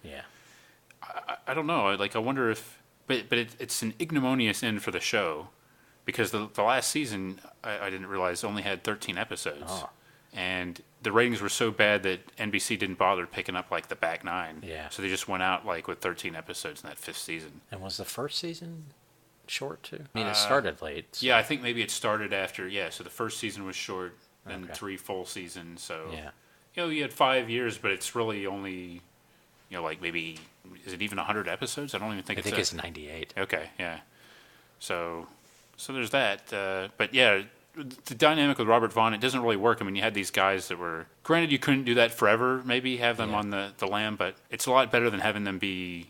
I don't know. I wonder if... But it's an ignominious end for the show. Because the last season, I didn't realize, only had 13 episodes. Oh. And the ratings were so bad that NBC didn't bother picking up the back 9. Yeah. So they just went out with 13 episodes in that fifth season. And was the first season short too? I mean, it started late. So. Yeah, I think maybe it started after. Yeah, so the first season was short, then 3 full seasons. So you had 5 years, but it's really only maybe, is it even 100 episodes? I don't even think I think it's 98. Okay, yeah. So there's that. But yeah. The dynamic with Robert Vaughn, it doesn't really work. I mean, you had these guys that were... Granted, you couldn't do that forever, maybe, have them on the lam, but it's a lot better than having them be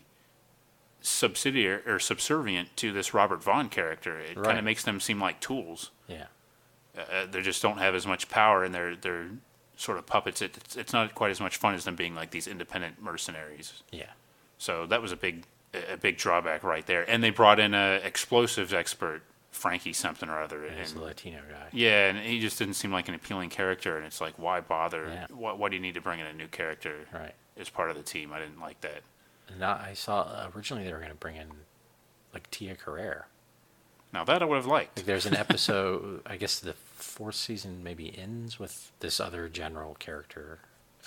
subservient to this Robert Vaughn character. It kind of makes them seem like tools. Yeah. they just don't have as much power, and they're sort of puppets. It's not quite as much fun as them being like these independent mercenaries. Yeah. So that was a big drawback right there. And they brought in a explosives expert, Frankie something or other. And he's the Latino guy. Yeah, and he just didn't seem like an appealing character. And it's like, why bother? Yeah. Why do you need to bring in a new character as part of the team? I didn't like that. And I saw originally they were going to bring in like Tia Carrere. Now that I would have liked. Like there's an episode, I guess the 4th season maybe ends with this other general character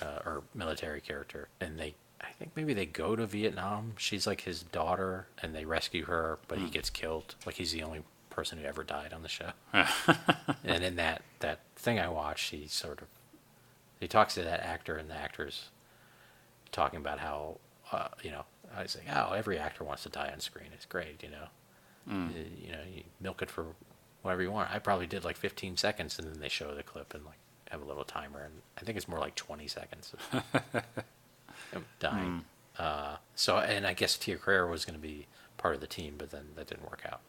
or military character, and I think maybe they go to Vietnam. She's like his daughter, and they rescue her, but he gets killed. Like he's the only person who ever died on the show. And in that thing I watched, he talks to that actor, and the actor's talking about how I was like, oh, every actor wants to die on screen. It's great, you milk it for whatever you want. I probably did like 15 seconds, and then they show the clip and like have a little timer, and I think it's more like 20 seconds of dying. And I guess Tia Carrere was going to be part of the team, but then that didn't work out.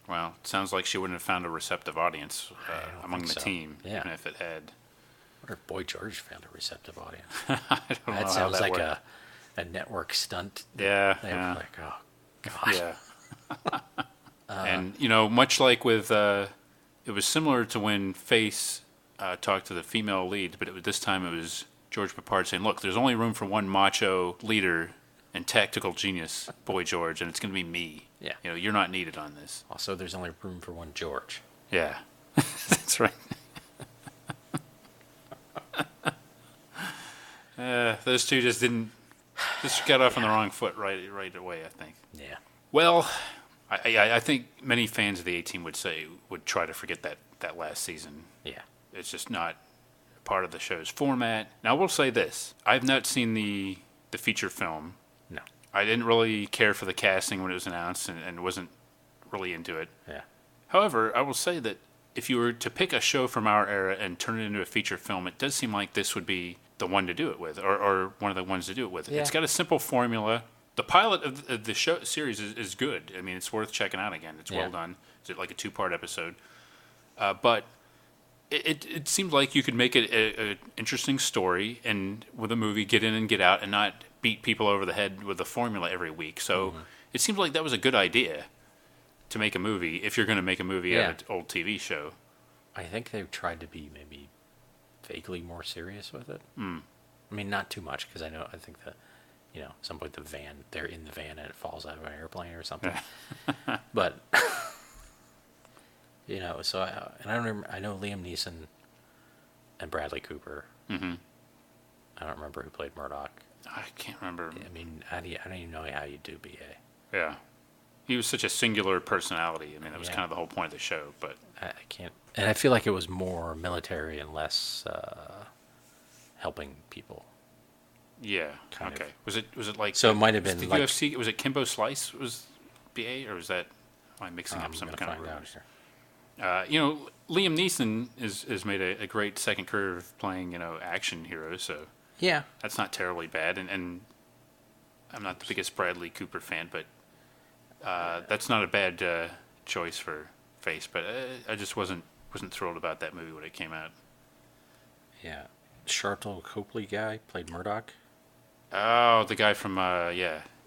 Well, it sounds like she wouldn't have found a receptive audience among the team, yeah. even if it had. I wonder if Boy George found a receptive audience. I don't know That how sounds that like worked. a network stunt. Yeah. They were like, oh, gosh. Yeah. And, much like with, it was similar to when Face talked to the female lead, but this time it was George Peppard saying, look, there's only room for one macho leader and tactical genius, Boy George, and it's going to be me. Yeah. You're not needed on this. Also, there's only room for one George. Yeah. That's right. Those two just got off on the wrong foot right away, I think. Yeah. Well, I think many fans of the A-Team would try to forget that last season. Yeah. It's just not part of the show's format. Now, I will say this. I've not seen the feature film. No. I didn't really care for the casting when it was announced and wasn't really into it. Yeah. However, I will say that if you were to pick a show from our era and turn it into a feature film, it does seem like this would be the one to do it with, or one of the ones to do it with. Yeah. It's got a simple formula. The pilot of the show series is good. I mean, it's worth checking out again. It's well done. It's like a 2-part episode. But it seems like you could make it an interesting story, and with a movie, get in and get out, and not beat people over the head with the formula every week. So it seems like that was a good idea to make a movie, if you're going to make a movie out of an old TV show. I think they've tried to be maybe vaguely more serious with it. Mm. I mean, not too much, because I think that, at some point they're in the van and it falls out of an airplane or something. But, so I know Liam Neeson and Bradley Cooper. Mm-hmm. I don't remember who played Murdoch. I can't remember. I mean, I don't even know how you do BA. Yeah. He was such a singular personality. I mean, that was kind of the whole point of the show. But I can't. And I feel like it was more military and less helping people. Yeah. Kind okay. of. Was it like? So it might have been the like UFC. Was it Kimbo Slice? Was BA, or was that? Am I mixing up some kind of rumors? Liam Neeson has made a great second career of playing action heroes. So yeah, that's not terribly bad. And I'm not the biggest Bradley Cooper fan, but that's not a bad choice for Face. But I just wasn't thrilled about that movie when it came out. Yeah, Sharlto Copley guy played Murdoch. Oh, the guy from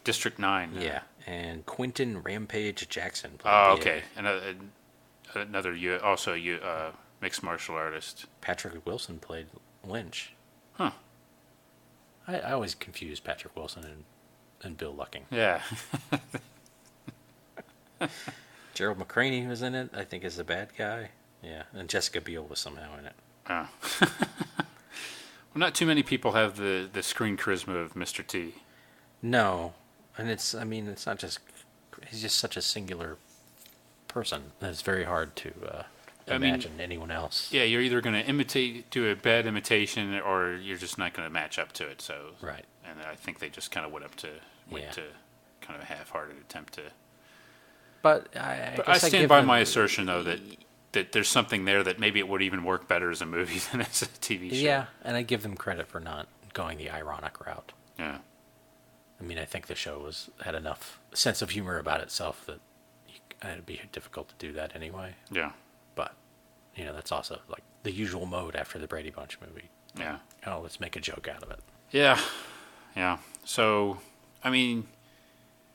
District 9. Yeah, and Quentin Rampage Jackson played Oh, BA. okay. Another mixed martial artist. Patrick Wilson played Lynch. Huh. I always confuse Patrick Wilson and Bill Lucking. Yeah. Gerald McCraney was in it, I think, is the bad guy. Yeah, and Jessica Biel was somehow in it. Oh. Well, not too many people have the screen charisma of Mr. T. No, and it's not just, he's just such a singular person that it's very hard to imagine anyone else. Yeah, you're either going to do a bad imitation, or you're just not going to match up to it. So Right. And I think they just kind of went to kind of a half-hearted attempt to. But I stand by my assertion, though, that there's something there that maybe it would even work better as a movie than as a TV show. Yeah, and I give them credit for not going the ironic route. Yeah. I mean, I think the show had enough sense of humor about itself that it'd be difficult to do that anyway. Yeah. But that's also like the usual mode after the Brady Bunch movie. Yeah. Oh, let's make a joke out of it. Yeah. Yeah. So, I mean,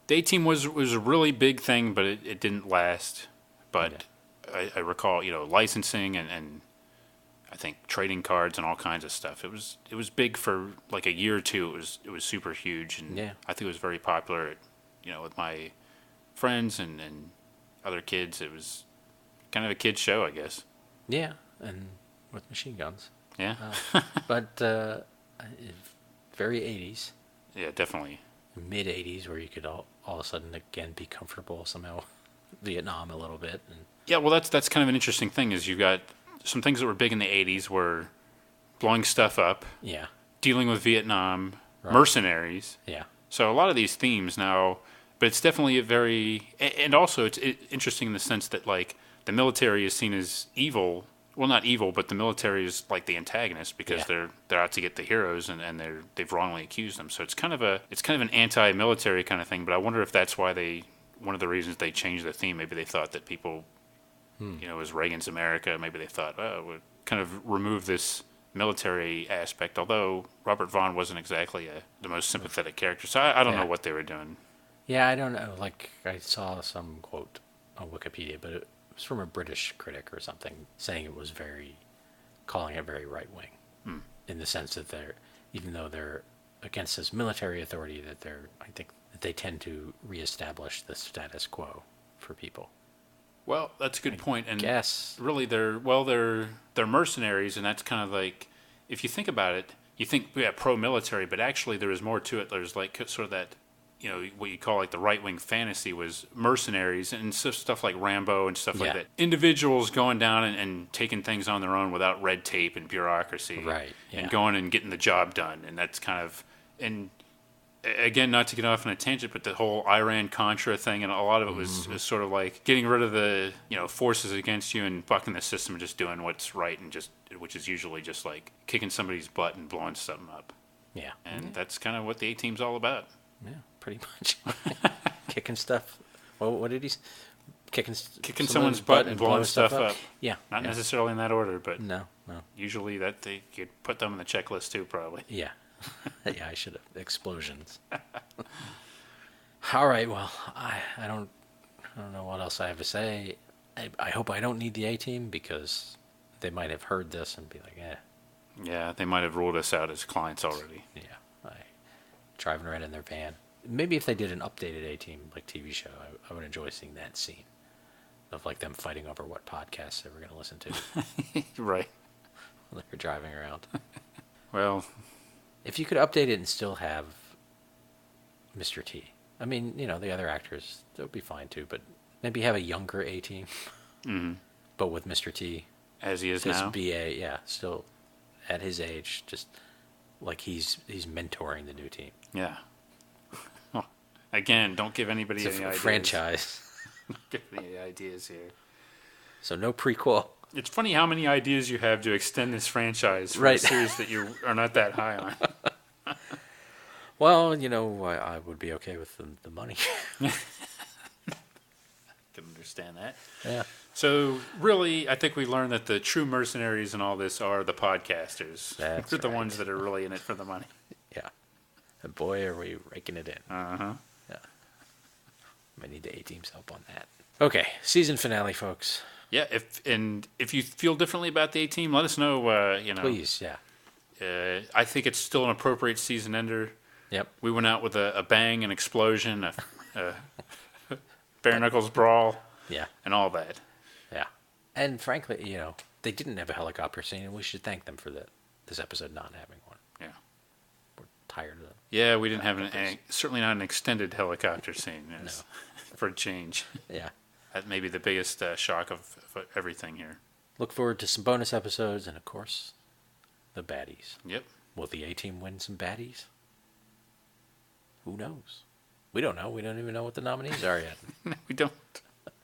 the A-Team was a really big thing, but it didn't last. But I recall, licensing and I think trading cards and all kinds of stuff. It was big for like a year or two. It was super huge, and I think it was very popular. With my friends and other kids, it was kind of a kid's show, I guess. Yeah, and with machine guns. Yeah, but very 80s. Yeah, definitely. Mid 80s, where you could all of a sudden again be comfortable somehow. Vietnam a little bit. And yeah, well, that's kind of an interesting thing. Is you've got some things that were big in the 80s were blowing stuff up. Yeah. Dealing with Vietnam, mercenaries. Yeah. So a lot of these themes now, but it's definitely and also it's interesting in the sense that like the military is seen as evil. Well, not evil, but the military is like the antagonist because they're out to get the heroes and they've wrongly accused them. So it's kind of an anti-military kind of thing. But I wonder if that's why one of the reasons they changed the theme. Maybe they thought that people, it was Reagan's America. Maybe they thought, we'll kind of remove this military aspect. Although Robert Vaughn wasn't exactly the most sympathetic character, so I don't know what they were doing. Yeah, I don't know. Like I saw some quote on Wikipedia, but it was from a British critic or something saying it was calling it very right wing, in the sense that even though they're against this military authority, I think that they tend to reestablish the status quo for people. Well, that's a good point. And guess really, they're mercenaries, and that's kind of like, if you think about it, you think pro-military, but actually there is more to it. There's like sort of that, what you call like the right-wing fantasy was mercenaries and stuff like Rambo and stuff like that. Individuals going down and taking things on their own without red tape and bureaucracy, right? Yeah. And going and getting the job done, and that's kind of again, not to get off on a tangent, but the whole Iran-Contra thing, and a lot of it was sort of like getting rid of the forces against you and bucking the system and just doing what's right, and which is usually just like kicking somebody's butt and blowing something up. Yeah, and that's kind of what the A-Team's all about. Yeah, pretty much. Kicking stuff. Well, what did he? Kicking someone's butt and blowing stuff up. Yeah, not necessarily in that order, but no. Usually that they could put them on the checklist too, probably. Yeah. Yeah, I should have. Explosions. All right, well, I don't know what else I have to say. I hope I don't need the A-Team because they might have heard this and be like, Yeah, they might have ruled us out as clients already. Yeah, driving around in their van. Maybe if they did an updated A-Team like TV show, I would enjoy seeing that scene of like them fighting over what podcasts they were going to listen to. Right. While they're driving around. Well, if you could update it and still have Mr. T. I mean, the other actors, that would be fine too, but maybe have a younger A-Team. Mm-hmm. But with Mr. T. As he is now? Still at his age, just like he's mentoring the new team. Yeah. Well, again, don't give anybody any ideas. Franchise. Don't give any ideas here. So no prequel. It's funny how many ideas you have to extend this franchise for a series that you are not that high on. Well, I would be okay with the money. I can understand that. Yeah. So, really, I think we learned that the true mercenaries in all this are the podcasters. That's They're the ones that are really in it for the money. Yeah. And boy, are we raking it in. Uh-huh. Yeah. I need the A-Team's help on that. Okay, season finale, folks. Yeah, if you feel differently about the A-Team, let us know. Please, yeah. I think it's still an appropriate season ender. Yep. We went out with a bang, an explosion, a bare knuckles brawl, and all that. Yeah, and frankly, they didn't have a helicopter scene, and we should thank them for this episode not having one. Yeah, we're tired of them. Yeah, we didn't have certainly not an extended helicopter scene. Yes, no. For a change. Yeah. That may be the biggest shock of everything here. Look forward to some bonus episodes and, of course, the baddies. Yep. Will the A-Team win some baddies? Who knows? We don't know. We don't even know what the nominees are yet. No, we don't.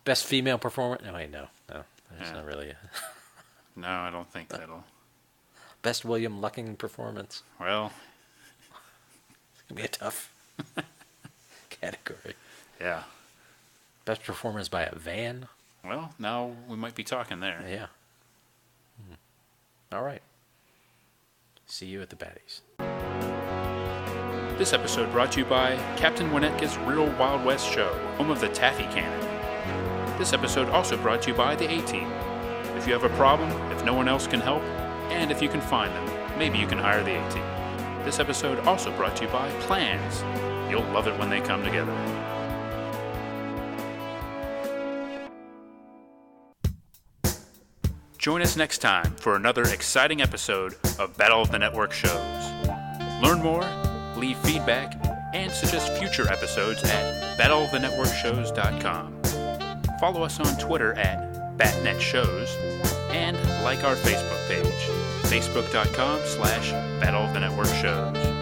Best female performer? No, wait, no. There's not really a... No, I don't think that'll... Best William Lucking performance? Well... It's going to be a tough category. Yeah. Best performance by a van? Well, now we might be talking there. Yeah. All right. See you at the baddies. This episode brought to you by Captain Winetka's Real Wild West Show, home of the Taffy Cannon. This episode also brought to you by the A-Team. If you have a problem, if no one else can help, and if you can find them, maybe you can hire the A-Team. This episode also brought to you by Plans. You'll love it when they come together. Join us next time for another exciting episode of Battle of the Network Shows. Learn more, leave feedback, and suggest future episodes at battleofthenetworkshows.com. Follow us on Twitter at BatNetShows, and like our Facebook page, facebook.com/Battle of the Network Shows.